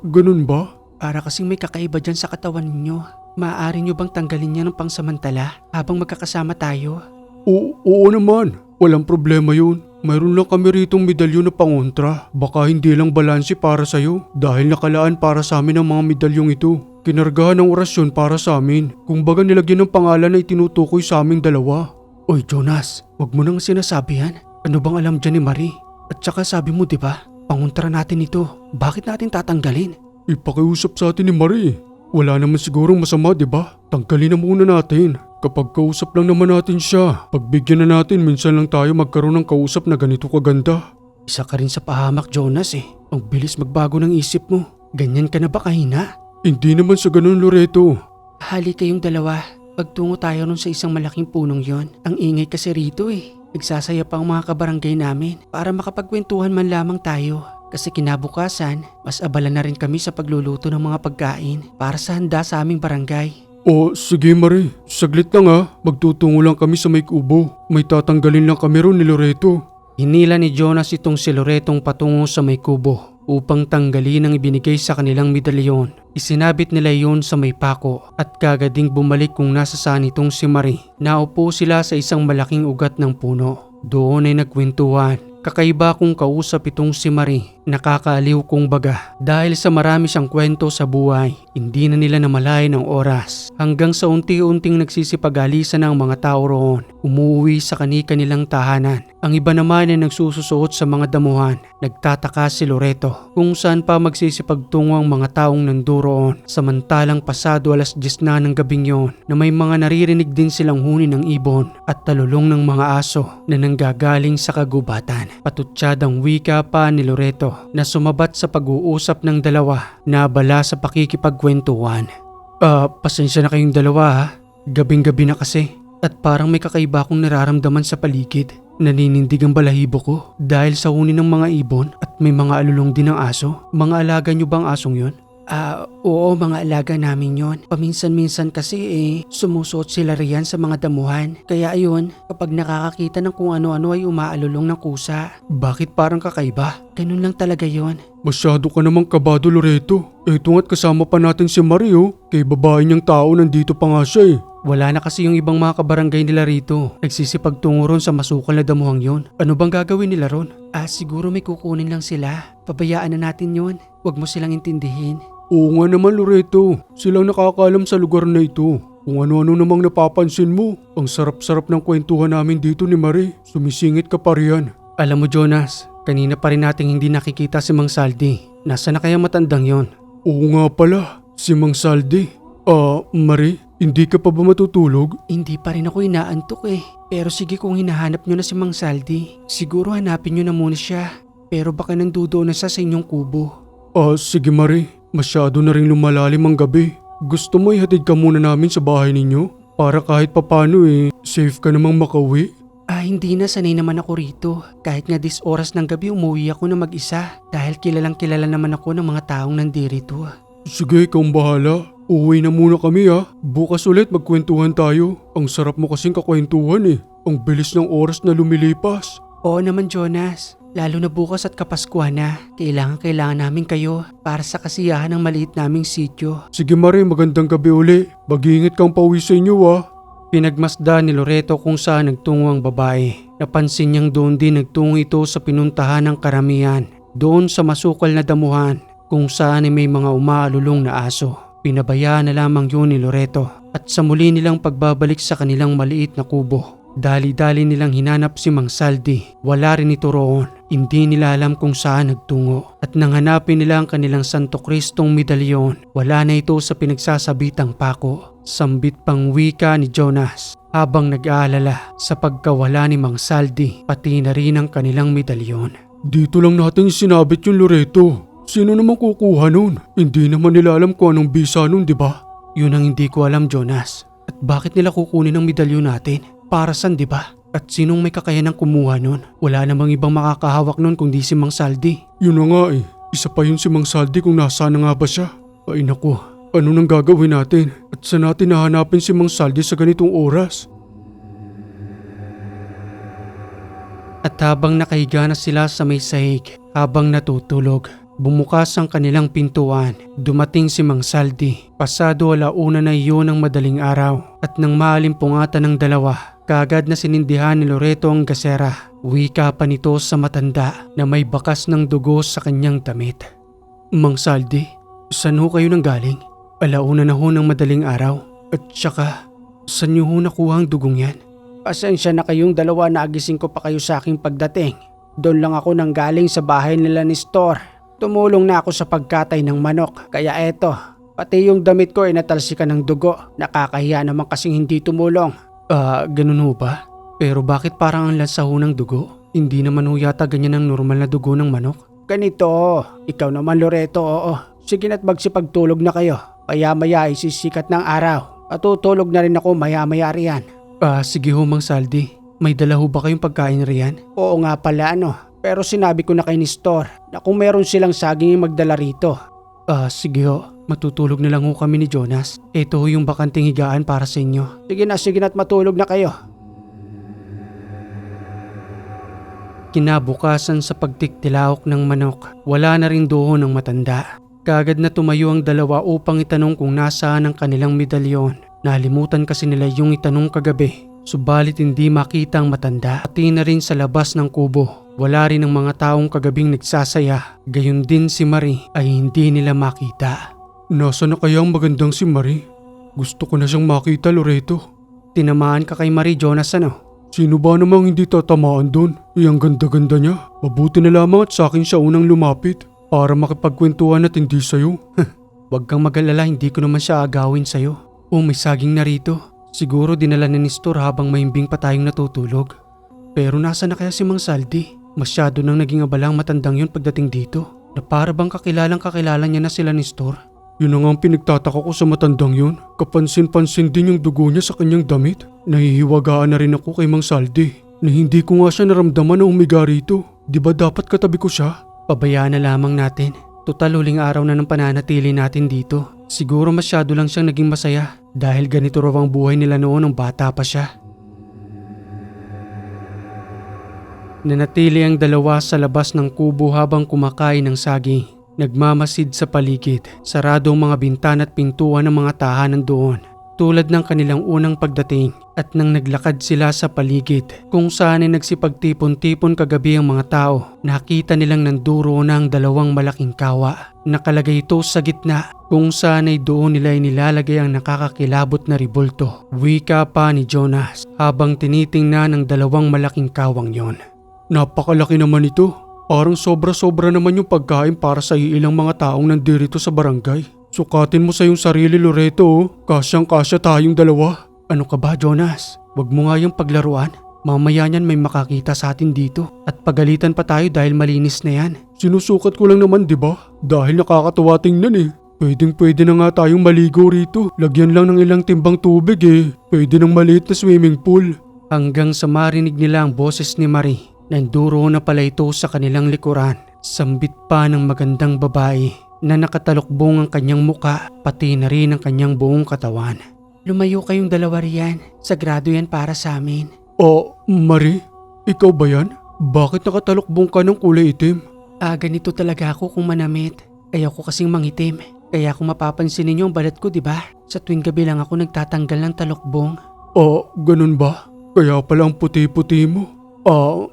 Ganun ba? Para kasing may kakaiba dyan sa katawan ninyo. Maaari nyo bang tanggalin niya ng pangsamantala habang magkakasama tayo? Oo naman. Walang problema yun. Mayroon lang kami ritong medalyon na pangontra. Baka hindi lang balanse para sa'yo dahil nakalaan para sa amin ang mga medalyong ito. Kinargahan ng orasyon para sa amin. Kung baga nilagyan ng pangalan na itinutukoy sa aming dalawa. Oy Jonas, wag mo nang sinasabi yan. Ano bang alam dyan ni Marie? At saka sabi mo diba, pangontra natin ito. Bakit natin tatanggalin? Ipakiusap sa atin ni Marie. Wala naman sigurong masama diba? Tanggalin na muna natin. Kapag kausap lang naman natin siya, pagbigyan na natin minsan lang tayo magkaroon ng kausap na ganito kaganda. Isa ka rin sa pahamak Jonas Ang bilis magbago ng isip mo. Ganyan ka na ba kahina? Hindi naman sa ganun Loreto. Hali kayong dalawa. Pagtungo tayo nun sa isang malaking punong yon, ang ingay kasi rito eh. Nagsasaya pa ang mga kabarangay namin para makapagkwentuhan man lamang tayo. Kasi kinabukasan, mas abala na rin kami sa pagluluto ng mga pagkain para sa handa sa aming barangay. O sige Marie, saglit lang ha. Magtutungo lang kami sa may kubo. May tatanggalin lang kami ron ni Loreto. Hinila ni Jonas itong si Loretong patungo sa may kubo upang tanggalin ang ibinigay sa kanilang medalyon. Isinabit nila iyon sa may pako at kagading bumalik kung nasa saan itong si Marie. Naupo sila sa isang malaking ugat ng puno. Doon ay nagkwentuhan. Kakaiba kong kausap itong si Marie, nakakaaliw kong baga. Dahil sa marami siyang kwento sa buhay, hindi na nila namalayan ang oras. Hanggang sa unti-unting nagsisipag-alisan ng mga tao roon, umuwi sa kani-kanilang tahanan. Ang iba naman ay nagsususuot sa mga damuhan. Nagtataka si Loreto kung saan pa magsisipagtungo ang mga taong nanduroon. Samantalang pasado 10:00 na ng gabing yon na may mga naririnig din silang huni ng ibon at talulong ng mga aso na nanggagaling sa kagubatan. Patutsyadang wika pa ni Loreto na sumabat sa pag-uusap ng dalawa na abala sa pakikipagkwentuhan. Pasensya na kayong dalawa ha. Gabing-gabi na kasi at parang may kakaiba akong nararamdaman sa paligid. Naninindig ang balahibo ko dahil sa huni ng mga ibon at may mga alulong din ng aso. Mga alaga niyo bang asong yon? Oo, mga alaga namin yon. Paminsan-minsan kasi sumusuot sila riyan sa mga damuhan. Kaya ayun, kapag nakakakita ng kung ano-ano ay umaalulong ng kusa. Bakit parang kakaiba? Ganun lang talaga yon. Masyado ka namang kabado Loreto. Eto nga't kasama pa natin si Mario. Kay babae niyang tao nandito pa nga siya eh. Wala na kasi yung ibang mga kabarangay nila rito. Nagsisipagtungo ron sa masukal na damuhang yon. Ano bang gagawin nila ron? Siguro may kukunin lang sila. Pabayaan na natin yon. Huwag mo silang intindihin. Oo nga naman Loreto. Silang nakakaalam sa lugar na ito. Kung ano-ano namang napapansin mo. Ang sarap-sarap ng kwentuhan namin dito ni Marie. Sumisingit ka pa riyan. Alam mo Jonas, kanina pa rin nating hindi nakikita si Mang Saldi. Nasaan na kaya matandang yon? Oo nga pala, si Mang Saldi. Marie, hindi ka pa ba matutulog? Hindi pa rin ako inaantok eh. Pero sige kung hinahanap nyo na si Mang Saldi, siguro hanapin nyo na muna siya. Pero baka nandoon na siya sa inyong kubo. Sige Marie, masyado na rin lumalalim ang gabi. Gusto mo ihatid ka muna namin sa bahay ninyo? Para kahit papano safe ka namang makauwi. Hindi na, sanay naman ako rito. Kahit nga oras ng gabi umuwi ako na mag-isa. Dahil kilalang kilala naman ako ng mga taong nandirito. Sige, ikaw ang bahala. Uwi na muna kami ha. Bukas ulit magkwentuhan tayo. Ang sarap mo kasing kakwentuhan eh. Ang bilis ng oras na lumilipas. Oo naman Jonas. Lalo na bukas at Kapaskuhan na. Kailangan namin kayo para sa kasiyahan ng maliit naming sityo. Sige Marie, magandang gabi uli. Mag-iingat kang pauwi sa inyo ha. Pinagmasda ni Loreto kung saan nagtungo ang babae. Napansin niyang doon din nagtungo ito sa pinuntahan ng karamihan. Doon sa masukal na damuhan kung saan ay may mga umaalulong na aso. Pinabayaan na lamang yun ni Loreto at sa muli nilang pagbabalik sa kanilang maliit na kubo. Dali-dali nilang hinanap si Mang Saldi. Wala rin ito roon. Hindi nila alam kung saan nagtungo. At nang hanapin nila ang kanilang Santo Cristong medalyon, wala na ito sa pinagsasabitang pako. Sambit pang wika ni Jonas habang nag-aalala sa pagkawala ni Mang Saldi pati na rin ang kanilang medalyon. Dito lang natin sinabit yung Loreto. Sino naman kukuha nun? Hindi naman nila alam kung anong bisa nun, di ba? Yun ang hindi ko alam Jonas. At bakit nila kukunin ang medalyon natin? Para saan, di ba? At sinong may kakayanang kumuha nun? Wala namang ibang makakahawak nun kundi si Mang Saldi. Yun na nga eh. Isa pa yun si Mang Saldi kung nasaan na nga ba siya. Ay naku, ano nang gagawin natin? At saan natin nahanapin si Mang Saldi sa ganitong oras? At habang nakahiga na sila sa may sahig, habang natutulog, bumukas ang kanilang pintuan. Dumating si Mang Saldi. Pasado 1:00 na iyon ng madaling araw. At nang maalimpungatan ng dalawa, kaagad na sinindihan ni Loreto ang gasera. Wika pa nito sa matanda na may bakas ng dugo sa kanyang damit. Mang Saldi, saan ho kayo nang galing? 1:00 na ho ng madaling araw. At saka, saan niyo ho nakuha ang dugong yan? Pasensya na kayong dalawa na agising ko pa kayo sa aking pagdating. Doon lang ako nang galing sa bahay nila ni Store. Tumulong na ako sa pagkatay ng manok. Kaya eto, pati yung damit ko ay natalsikan ng dugo. Nakakahiya naman kasing hindi tumulong. Ganun ho ba? Pero bakit parang ang lansa ho ng dugo? Hindi naman ho yata ganyan ang normal na dugo ng manok. Ganito, ikaw naman Loreto, oo. Sige na't magsipagtulog na kayo. Maya-maya isisikat ng araw. Matutulog na rin ako maya-maya riyan. Sige ho Mang Saldi. May dala ho ba kayong pagkain riyan? Oo nga pala pero sinabi ko na kay Nestor na kung meron silang saging magdala rito. Sige ho. Matutulog na lang ho kami ni Jonas. Ito ho yung bakanting higaan para sa inyo. Sige na't matulog na kayo. Kinabukasan sa pagtiktilaok ng manok, wala na rin doon ng matanda. Kagad na tumayo ang dalawa upang itanong kung nasaan ang kanilang medalyon. Nalimutan kasi nila yung itanong kagabi. Subalit hindi makita ang matanda. Pati na rin sa labas ng kubo. Wala rin ang mga taong kagabing nagsasaya. Gayon din si Marie ay hindi nila makita. Nasa na kaya ang magandang si Marie? Gusto ko na siyang makita, Loreto. Tinamaan ka kay Marie, Jonas Sino ba namang hindi tatamaan doon? Ang ganda-ganda niya. Mabuti na lamang at sa akin siya unang lumapit para makipagkwentuhan at hindi sa'yo. Huwag kang mag-alala, hindi ko naman siya agawin sa'yo. May saging na rito. Siguro dinala ni Nestor habang mahimbing pa tayong natutulog. Pero nasa na kaya si Mang Saldi? Masyado nang naging abalang matandang yun pagdating dito. Na para bang kakilala niya na sila Nestor. Yun na nga ang pinagtataka ko sa matandang yun. Kapansin-pansin din yung dugo niya sa kanyang damit. Nahihiwagaan na rin ako kay Mang Saldi na hindi ko nga siya naramdaman na umiga rito. Di ba dapat katabi ko siya? Pabayaan na lamang natin. Tutal huling araw na ng pananatili natin dito. Siguro masyado lang siyang naging masaya dahil ganito raw ang buhay nila noon nung bata pa siya. Nanatili ang dalawa sa labas ng kubo habang kumakain ng saging. Nagmamasid sa paligid, sarado ang mga bintana at pintuan ng mga tahanan doon. Tulad ng kanilang unang pagdating at nang naglakad sila sa paligid kung saan ay nagsipagtipon-tipon kagabi ang mga tao, nakita nilang nanduro na ang dalawang malaking kawa. Nakalagay ito sa gitna kung saan ay doon nila inilalagay ang nakakakilabot na ribulto. Wika pa ni Jonas habang tinitingnan ng dalawang malaking kawang yon. Napakalaki naman ito. Parang sobra-sobra naman yung pagkain para sa ilang mga taong nandirito sa barangay. Sukatin mo sa iyong sarili, Loreto. Kasyang-kasya tayong dalawa. Ano ka ba, Jonas? Huwag mo nga yung paglaruan. Mamaya niyan may makakita sa atin dito at pagalitan pa tayo dahil malinis na yan. Sinusukat ko lang naman, di ba? Dahil nakakatuwa tingnan Pwedeng-pwede na nga tayong maligo rito. Lagyan lang ng ilang timbang tubig Pwede ng maliit na swimming pool. Hanggang sa marinig nila ang boses ni Marie. Nanduro na pala ito sa kanilang likuran. Sambit pa ng magandang babae na nakatalukbong ang kanyang muka pati na rin ang kanyang buong katawan. Lumayo kayong dalawa riyan. Sagrado yan para sa amin. Marie? Ikaw ba yan? Bakit nakatalukbong ka ng kulay itim? Ganito talaga ako kung manamit. Ayoko kasing mangitim. Kaya kung mapapansin ninyo ang balat ko, di ba? Sa tuwing gabi lang ako nagtatanggal ng talukbong. Ganun ba? Kaya pala ang puti-puti mo.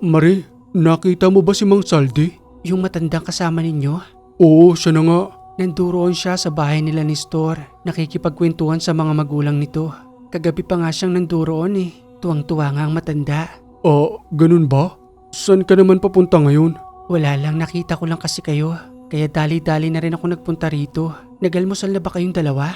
Marie, nakita mo ba si Mang Saldi? Yung matandang kasama ninyo? Oo, siya na nga. Nanduroon siya sa bahay nila ni Nestor. Nakikipagkwentuhan sa mga magulang nito. Kagabi pa nga siyang nanduroon Tuwang-tuwa nga ang matanda. Ganun ba? Saan ka naman papunta ngayon? Wala lang, nakita ko lang kasi kayo. Kaya dali-dali na rin ako nagpunta rito. Nagalmusal na ba kayong dalawa?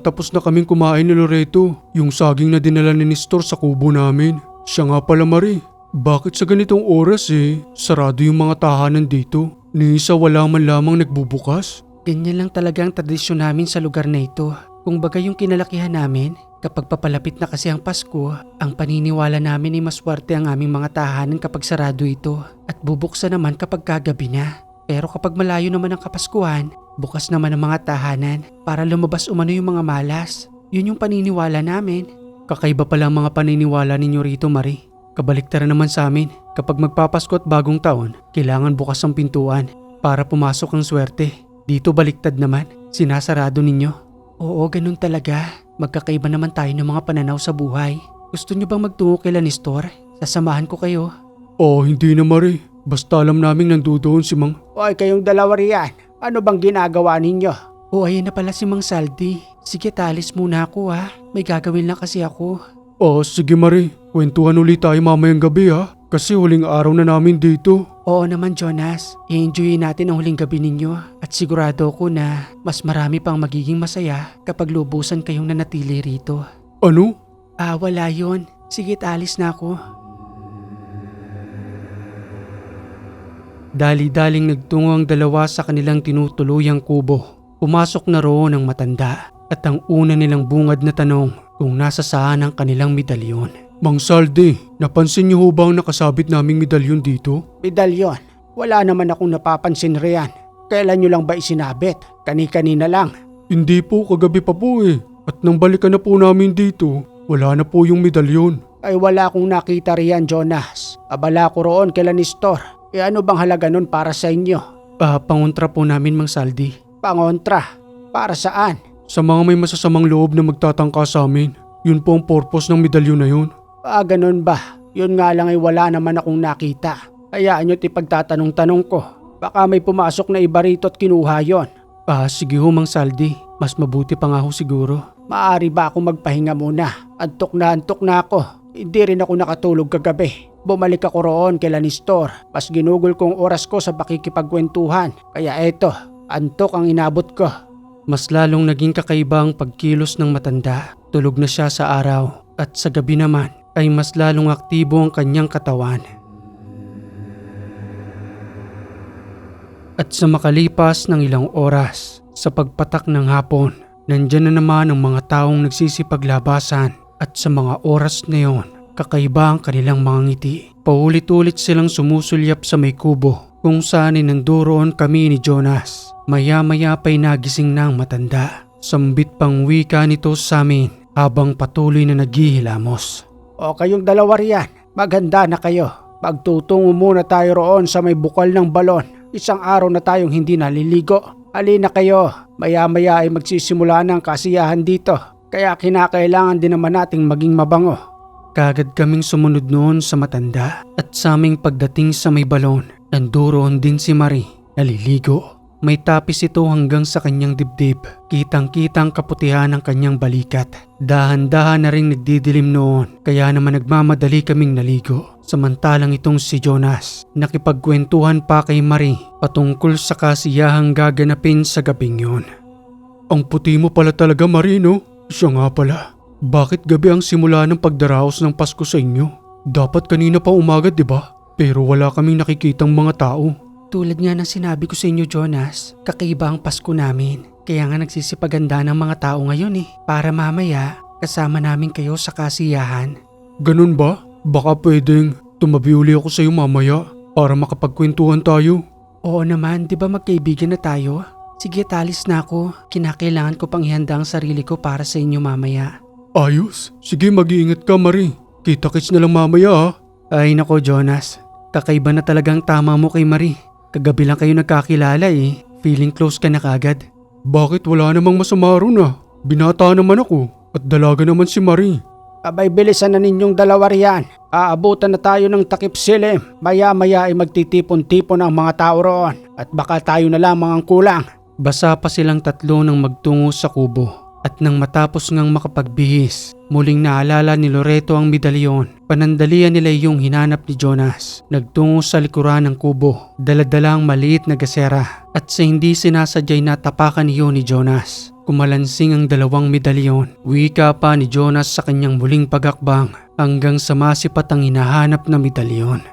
Tapos na kaming kumain ni Loreto. Yung saging na dinala ni Nestor sa kubo namin. Siya nga pala, Marie. Bakit sa ganitong oras sarado yung mga tahanan dito? Ni isa wala man lamang nagbubukas? Ganyan lang talaga ang tradisyon namin sa lugar na ito. Kung baga yung kinalakihan namin, kapag papalapit na kasi ang Pasko, ang paniniwala namin ay maswerte ang aming mga tahanan kapag sarado ito at bubuksan naman kapag kagabi na. Pero kapag malayo naman ang Kapaskuhan, bukas naman ang mga tahanan para lumabas umano yung mga malas. Yun yung paniniwala namin. Kakaiba pala ang mga paniniwala ninyo rito, Marie. Kabaliktaran naman sa amin, kapag magpapasko at bagong taon, kailangan bukas ang pintuan para pumasok ang swerte. Dito baliktad naman, sinasarado ninyo. Oo, ganun talaga. Magkakaiba naman tayo ng mga pananaw sa buhay. Gusto niyo bang magtungo kay Nestor? Sasamahan ko kayo. Hindi na, Marie. Basta alam naming nandoon si Mang. Hoy, kayong dalawa riyan. Ano bang ginagawa ninyo? Ayan na pala si Mang Saldi. Sige, talis muna ako May gagawin lang kasi ako. Sige, Marie. Kwentuhan ulit tayo mamayang gabi Kasi huling araw na namin dito. Oo naman, Jonas. I-enjoy natin ang huling gabi ninyo. At sigurado ko na mas marami pang magiging masaya kapag lubusan kayong nanatili rito. Ano? Wala yun. Sige, alis na ako. Dali-daling nagtungo ang dalawa sa kanilang tinutuluyang kubo. Pumasok na roon ang matanda. At ang una nilang bungad na tanong, kung nasa saan ang kanilang medalyon. Mang Saldi, napansin niyo ho ba ang nakasabit naming medalyon dito? Medalyon. Wala naman akong napapansin riyan. Kailan nyo lang ba isinabit? Kani-kanina lang. Hindi po, kagabi pa po eh. At nang balikan na po namin dito, wala na po yung medalyon. Ay wala akong nakita riyan, Jonas. Abala ko roon kila Nestor. E ano bang halaga nun para sa inyo? Pangontra po namin, Mang Saldi. Pangontra. Para saan? Sa mga may masasamang loob na magtatangka sa amin, yun po ang purpose ng medalyon na yun. Ganun ba? Yun nga lang ay wala naman akong nakita. Hayaan nyo't ipagtatanong-tanong ko. Baka may pumasok na iba rito at kinuha yon. Sige ho, Mang Saldi. Mas mabuti pa nga ho siguro. Maaari ba akong magpahinga muna? Antok na ako. Hindi rin ako nakatulog kagabi. Bumalik ako roon kila Nestor. Mas ginugol kong oras ko sa pakikipagkwentuhan. Kaya eto, antok ang inabot ko. Mas lalong naging kakaiba ang pagkilos ng matanda. Tulog na siya sa araw at sa gabi naman ay mas lalong aktibo ang kanyang katawan. At sa makalipas ng ilang oras, sa pagpatak ng hapon, nandyan na naman ang mga taong nagsisipaglabasan at sa mga oras na yon, kakaiba ang kanilang mga ngiti. Paulit-ulit silang sumusulyap sa may kubo kung saan ay nanduroon kami ni Jonas. Maya-maya pa'y nagising na ang matanda. Sambit pang wika nito sa amin habang patuloy na naghihilamos. O kayong dalawa riyan, maghanda na kayo. Magtutungo muna tayo roon sa may bukal ng balon. Isang araw na tayong hindi naliligo. Halina kayo, maya-maya ay magsisimula ng kasiyahan dito. Kaya kinakailangan din naman nating maging mabango. Kagad kaming sumunod noon sa matanda at sa aming pagdating sa may balon, nanduroon din si Marie, naliligo. May tapis ito hanggang sa kanyang dibdib. Kitang-kitang kaputihan ang kanyang balikat. Dahan-dahan na rin nagdidilim noon, kaya naman nagmamadali kaming naligo. Samantalang itong si Jonas, nakipagkwentuhan pa kay Marie patungkol sa kasiyahang gaganapin sa gabing yun. Ang puti mo pala talaga, Marie, no? Siya nga pala. Bakit gabi ang simula ng pagdaraos ng Pasko sa inyo? Dapat kanina pa umaga, di ba? Pero wala kaming nakikitang mga tao. Tulad nga ng sinabi ko sa inyo, Jonas, kakaiba ang Pasko namin. Kaya nga nagsisipaganda ng mga tao ngayon para mamaya kasama namin kayo sa kasiyahan. Ganun ba? Baka pwedeng tumabi uli ako sa iyo mamaya para makapagkwentuhan tayo. Oo naman, di ba magkaibigan na tayo? Sige, talis na ako. Kinakailangan ko pang ihanda ang sarili ko para sa inyo mamaya. Ayos. Sige, mag-iingat ka, Marie. Kita-kits na lang mamaya ha. Ay nako, Jonas. Kakaiba na talagang tama mo kay Marie. Kagabi lang kayo nagkakilala Feeling close ka na kagad. Bakit wala namang masama ron Binata naman ako at dalaga naman si Marie. Abay bilisan na ninyong dalawa riyan. Aabutan na tayo ng takip silim. Maya-maya ay magtitipon-tipon ang mga tao roon. At baka tayo na lamang ang kulang. Basa pa silang tatlo nang magtungo sa kubo. At nang matapos ngang makapagbihis, muling naalala ni Loreto ang medalyon. Panandalian nila yung hinanap ni Jonas. Nagtungo sa likuran ng kubo, daladalang maliit na gasera. At sa hindi sinasadyay natapakan niyo ni Jonas. Kumalansing ang dalawang medalyon. Wika pa ni Jonas sa kanyang muling pagakbang hanggang sa masipat ang hinahanap na medalyon.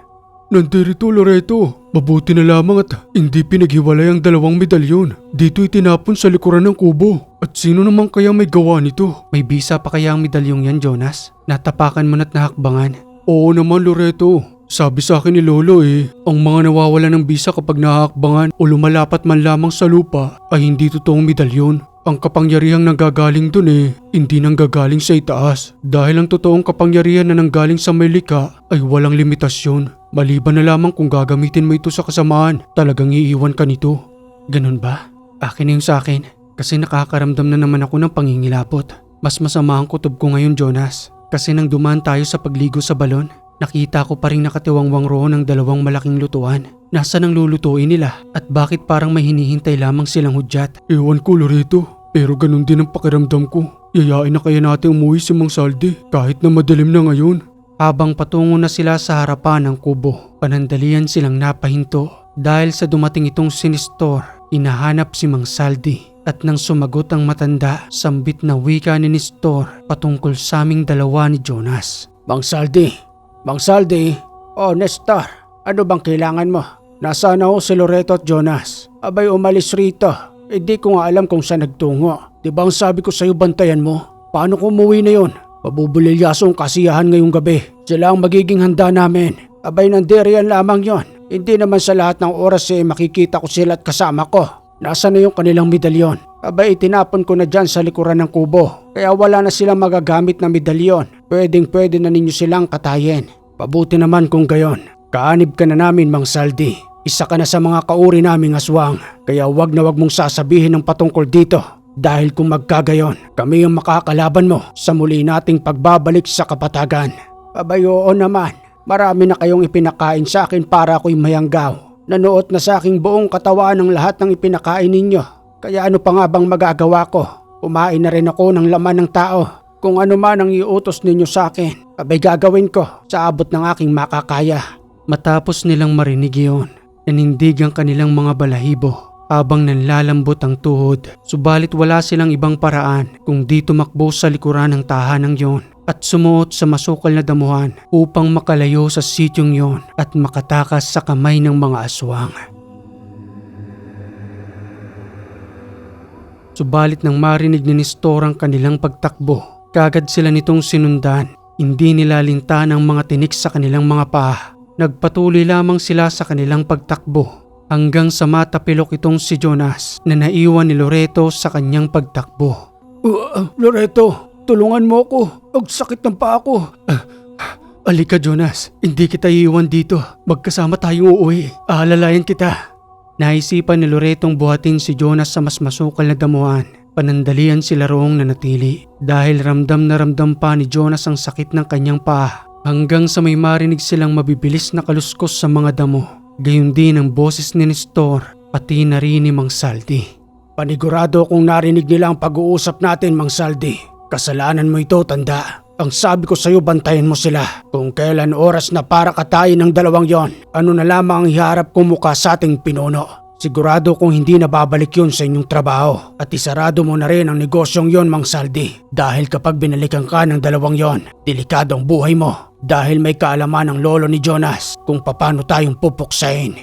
Nandirito, Loreto. Mabuti na lamang at hindi pinaghiwalay ang dalawang medalyon. Dito itinapon sa likuran ng kubo. At sino naman kaya may gawa nito? May bisa pa kaya ang medalyong yan, Jonas? Natapakan mo na't nahakbangan? Oo naman, Loreto. Sabi sa akin ni Lolo ang mga nawawala ng bisa kapag nahakbangan o lumalapat man lamang sa lupa ay hindi totoong medalyon. Ang kapangyarihang nanggagaling dun hindi nanggagaling sa itaas. Dahil ang totoong kapangyarihan na nanggaling sa may likha ay walang limitasyon. Maliban na lamang kung gagamitin mo ito sa kasamaan, talagang iiwan ka nito. Ganun ba? Akin na yung sa akin. Kasi nakakaramdam na naman ako ng pangingilapot. Mas masama ang kutob ko ngayon, Jonas. Kasi nang dumaan tayo sa pagligo sa balon, nakita ko pa rin nakatiwangwang roon ng dalawang malaking lutuan. Nasaan ang lulutuin nila? At bakit parang may hinihintay lamang silang hudyat? Ewan ko, Loreto. Pero ganun din ang pakiramdam ko. Yayain na kaya natin umuwi si Mang Saldi kahit na madilim na ngayon. Habang patungo na sila sa harapan ng kubo, panandalian silang napahinto. Dahil sa dumating itong si Nestor, inahanap si Mang Saldi. At nang sumagot ang matanda, sambit na wika ni Nestor patungkol sa aming dalawa ni Jonas. Mang Saldi, Nestor, ano bang kailangan mo? Nasaan ako si Loreto at Jonas? Abay umalis rito. Di ko nga alam kung saan nagtungo. Di ba ang sabi ko sa'yo bantayan mo? Paano kung umuwi na yon? Mabubulilyaso ang kasiyahan ngayong gabi. Sila ang magiging handa namin. Abay nandiriyan lamang yon. Hindi naman sa lahat ng oras makikita ko sila at kasama ko. Nasaan na yung kanilang medalyon? Abay itinapon ko na dyan sa likuran ng kubo. Kaya wala na silang magagamit na medalyon. Pwede na ninyo silang katayin. Pabuti naman kung gayon. Kaanib ka na namin, Mang Saldi. Isa ka na sa mga kauri naming aswang. Kaya wag na wag mong sasabihin ng patungkol dito. Dahil kung magkagayon, kami ang makakalaban mo sa muli nating pagbabalik sa kapatagan. Abay oo naman, marami na kayong ipinakain sa akin para ako'y mayanggaw. Nanuot na sa aking buong katawan ng lahat ng ipinakain ninyo. Kaya ano pa nga bang magagawa ko? Kumain na rin ako ng laman ng tao. Kung ano man ang iutos ninyo sa akin, abay gagawin ko sa abot ng aking makakaya. Matapos nilang marinig iyon, nanindig ang kanilang mga balahibo habang nanlalambot ang tuhod. Subalit wala silang ibang paraan kung di tumakbo sa likuran ng tahanang yon at sumuot sa masukal na damuhan upang makalayo sa sityong yon at makatakas sa kamay ng mga aswang. Subalit nang marinig ni Nestor ang kanilang pagtakbo, kagad sila nitong sinundan. Hindi nila linta ng mga tinik sa kanilang mga paa. Nagpatuloy lamang sila sa kanilang pagtakbo hanggang sa matapilok itong si Jonas na naiwan ni Loreto sa kanyang pagtakbo. Loreto, tulungan mo ako. Ang sakit ng paa ko. Alika Jonas, hindi kita iiwan dito. Magkasama tayong uuwi. Aalalayan kita. Naisipan ni Loretong buhatin si Jonas sa mas masukal na damuhan. Panandalian sila roong nanatili dahil ramdam na ramdam pa ni Jonas ang sakit ng kanyang paa hanggang sa may marinig silang mabibilis na kaluskos sa mga damo. Gayon din ang boses ni Nestor pati na rin ni Mang Saldi. Panigurado kung narinig nila ang pag-uusap natin, Mang Saldi. Kasalanan mo ito, tanda. Ang sabi ko sa'yo, bantayan mo sila. Kung kailan oras na para katayin ng dalawang yon, ano na lamang ang iharap kong mukha sa ating pinuno. Sigurado kung hindi na babalik yun sa inyong trabaho. At isarado mo na rin ang negosyong yon, Mang Saldi. Dahil kapag binalikan ka ng dalawang yon, delikado ang buhay mo. Dahil may kaalaman ang lolo ni Jonas kung paano tayong pupuksain.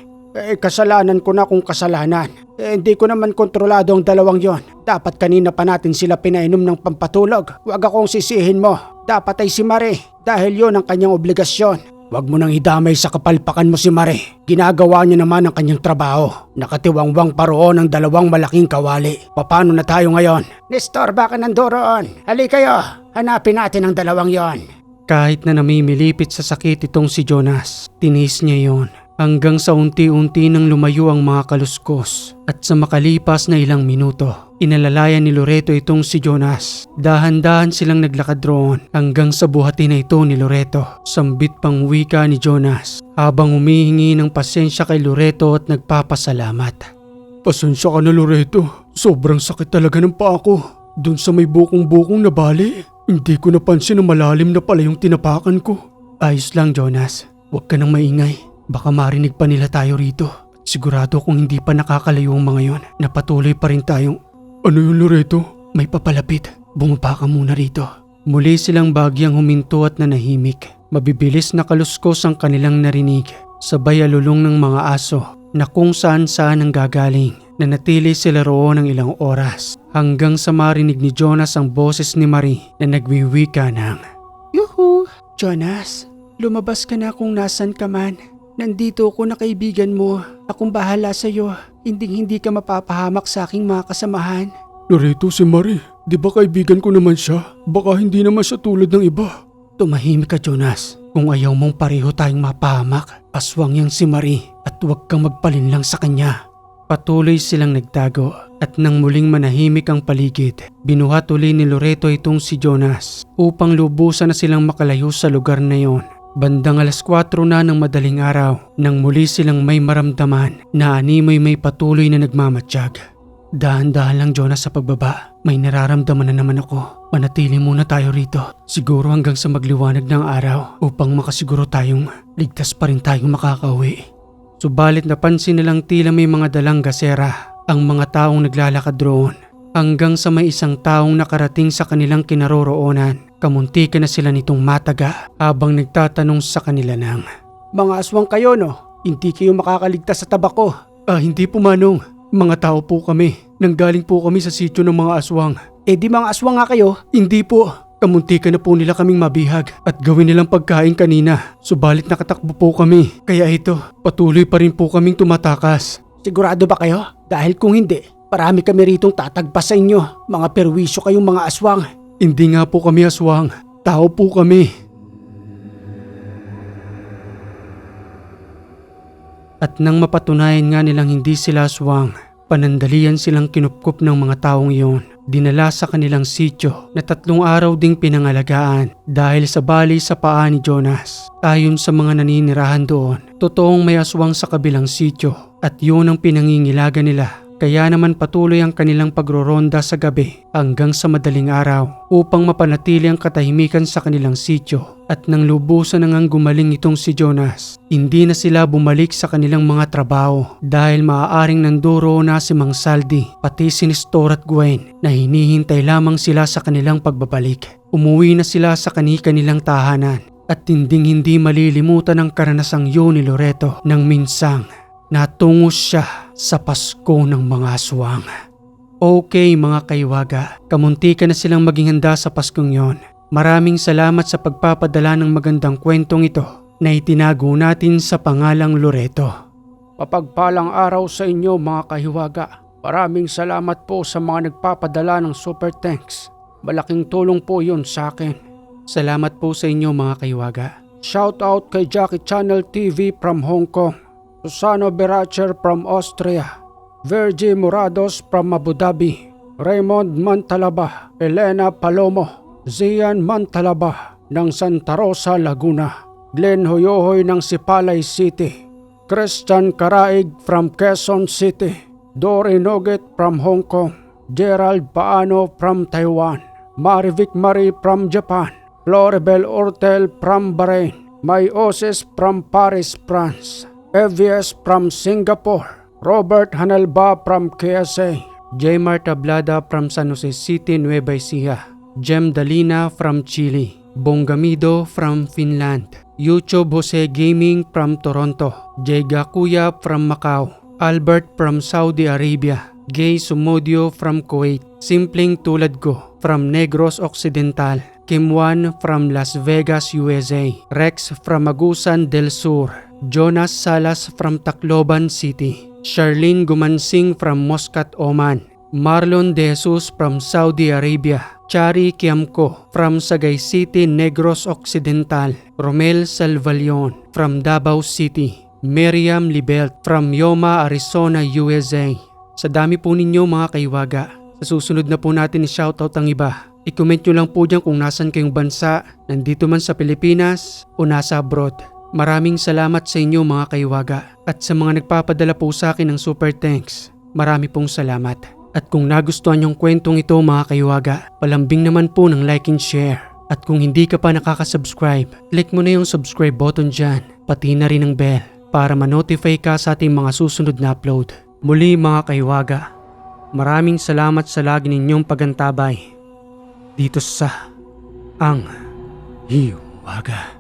Kasalanan ko na kung kasalanan. Hindi ko naman kontrolado ang dalawang yon. Dapat kanina pa natin sila pinainom ng pampatulog. Huwag akong sisihin mo. Dapat ay si Marie dahil yon ang kanyang obligasyon. Huwag mo nang idamay sa kapalpakan mo si Marie. Ginagawa niya naman ang kanyang trabaho. Nakatiwangwang paroon ang dalawang malaking kawali. Paano na tayo ngayon? Nestor, baka nandoroon. Halika kayo. Hanapin natin ang dalawang yon. Kahit na namimilipit sa sakit itong si Jonas, tinis niya yon hanggang sa unti-unti nang lumayo ang mga kaluskos at sa makalipas na ilang minuto, inalalayan ni Loreto itong si Jonas. Dahan-dahan silang naglakad roon hanggang sa buhatin na ito ni Loreto. Sambit pang wika ni Jonas habang humihingi ng pasensya kay Loreto at nagpapasalamat. Pasensya ka na Loreto. Sobrang sakit talaga ng paa ko. Doon sa may bukong-bukong na bali. Hindi ko napansin na malalim na pala yung tinapakan ko. Ayos lang Jonas, huwag ka nang maingay. Baka marinig pa nila tayo rito. Sigurado kung hindi pa nakakalayo ang mga yon, napatuloy pa rin tayong... Ano yung Loreto? May papalapit, bumaba ka muna rito. Muli silang bagyang huminto at nanahimik. Mabibilis na kaluskos ang kanilang narinig. Sabay alulong ng mga aso na kung saan-saan ang gagaling. Nanatili sila roon ng ilang oras hanggang sa marinig ni Jonas ang boses ni Marie na nagwiwika ng, Yuhu! Jonas, lumabas ka na kung nasan ka man. Nandito ako na kaibigan mo. Akong bahala sa'yo. Hindi ka mapapahamak sa aking mga kasamahan. Loreto, si Marie. Di ba kaibigan ko naman siya? Baka hindi naman siya tulad ng iba. Tumahimik ka Jonas. Kung ayaw mong pareho tayong mapahamak, aswang yang si Marie at huwag kang magpalinlang sa kanya. Patuloy silang nagtago at nang muling manahimik ang paligid, binuhat uli ni Loreto itong si Jonas upang lubusan na silang makalayo sa lugar na yon. Bandang 4:00 na ng madaling araw nang muli silang may maramdaman na animoy may patuloy na nagmamatsyag. Dahan-dahan lang Jonas sa pagbaba, may nararamdaman na naman ako. Manatili muna tayo rito, siguro hanggang sa magliwanag ng araw upang makasiguro tayong ligtas pa rin tayong makakauwi. Subalit napansin nilang tila may mga dalang gasera ang mga taong naglalakad roon hanggang sa may isang taong nakarating sa kanilang kinaroroonan. Kamuntikan na sila nitong mataga habang nagtatanong sa kanila ng, Mga aswang kayo no? Hindi kayo makakaligtas sa tabako. Hindi po manong, mga tao po kami. Nanggaling po kami sa sityo ng mga aswang. di mga aswang nga kayo. Hindi po. Kamuntikan na po nila kaming mabihag at gawin nilang pagkain kanina. Subalit nakatakbo po kami. Kaya ito, patuloy pa rin po kaming tumatakas. Sigurado ba kayo? Dahil kung hindi, parami kami ritong tatagpas sa inyo. Mga perwisyo kayong mga aswang. Hindi nga po kami aswang. Tao po kami. At nang mapatunayan nga nilang hindi sila aswang, panandalian silang kinupkup ng mga taong iyon. Dinala sa kanilang sityo na 3 araw ding pinangalagaan dahil sa bali sa paa ni Jonas. Ayon sa mga naninirahan doon, totoong may aswang sa kabilang sityo at yun ang pinangingilaga nila. Kaya naman patuloy ang kanilang pagroronda sa gabi hanggang sa madaling araw upang mapanatili ang katahimikan sa kanilang sityo. At nang lubusan nang gumaling itong si Jonas, hindi na sila bumalik sa kanilang mga trabaho dahil maaaring nanduro na si Mang Saldi pati si Nestor at Gwen na hinihintay lamang sila sa kanilang pagbabalik. Umuwi na sila sa kanilang tahanan at hindi malilimutan ang karanasang yun ni Loreto nang minsang natungo siya sa Pasko ng mga aswang. Okay mga kaiwaga, kamuntikan na silang maging handa sa Paskong yon. Maraming salamat sa pagpapadala ng magandang kwentong ito na itinago natin sa pangalang Loreto. Mapagpalang araw sa inyo mga kahiwaga. Maraming salamat po sa mga nagpapadala ng super thanks. Malaking tulong po yun sa akin. Salamat po sa inyo mga kaiwaga. Shout out kay Jackie Channel TV from Hong Kong, Susano Beracher from Austria, Virgie Morados from Abu Dhabi, Raymond Mantalaba, Elena Palomo, Zian Mantalaba ng Santa Rosa, Laguna, Glenn Hoyohoy ng Sipalay City, Christian Karaig from Quezon City, Dory Noget from Hong Kong, Gerald Paano from Taiwan, Marivic Marie from Japan, Floribel Ortel from Bahrain, May Oses from Paris, France, EVS from Singapore, Robert Hanalba from KSA, J. Marta Blada from San Jose City, Nueva Ecija, Jem Dalina from Chile, Bongamido from Finland, YouTube Jose Gaming from Toronto, Jay Gakuya from Macau, Albert from Saudi Arabia, Gay Sumodio from Kuwait, Simpleng Tulad Ko from Negros Occidental, Kim Wan from Las Vegas, USA, Rex from Agusan del Sur, Jonas Salas from Tacloban City, Charlene Gumansing from Muscat, Oman, Marlon De Jesus from Saudi Arabia, Chari Kiamko from Sagay City, Negros Occidental, Romel Salvalion from Davao City, Miriam Libelt from Yoma, Arizona, USA. Sa dami po ninyo mga kaiwaga, sa susunod na po natin i-shoutout ang iba. I-comment nyo lang po dyan kung nasan kayong bansa, nandito man sa Pilipinas o nasa abroad. Maraming salamat sa inyo mga kaiwaga at sa mga nagpapadala po sa akin ng super thanks. Marami pong salamat. At kung nagustuhan yung kwentong ito mga kaiwaga, palambing naman po ng like and share. At kung hindi ka pa nakaka-subscribe, click mo na yung subscribe button dyan, pati na rin ang bell para ma-notify ka sa ating mga susunod na upload. Muli mga kaiwaga, maraming salamat sa lagi ninyong pagantabay dito sa Ang Hiwaga.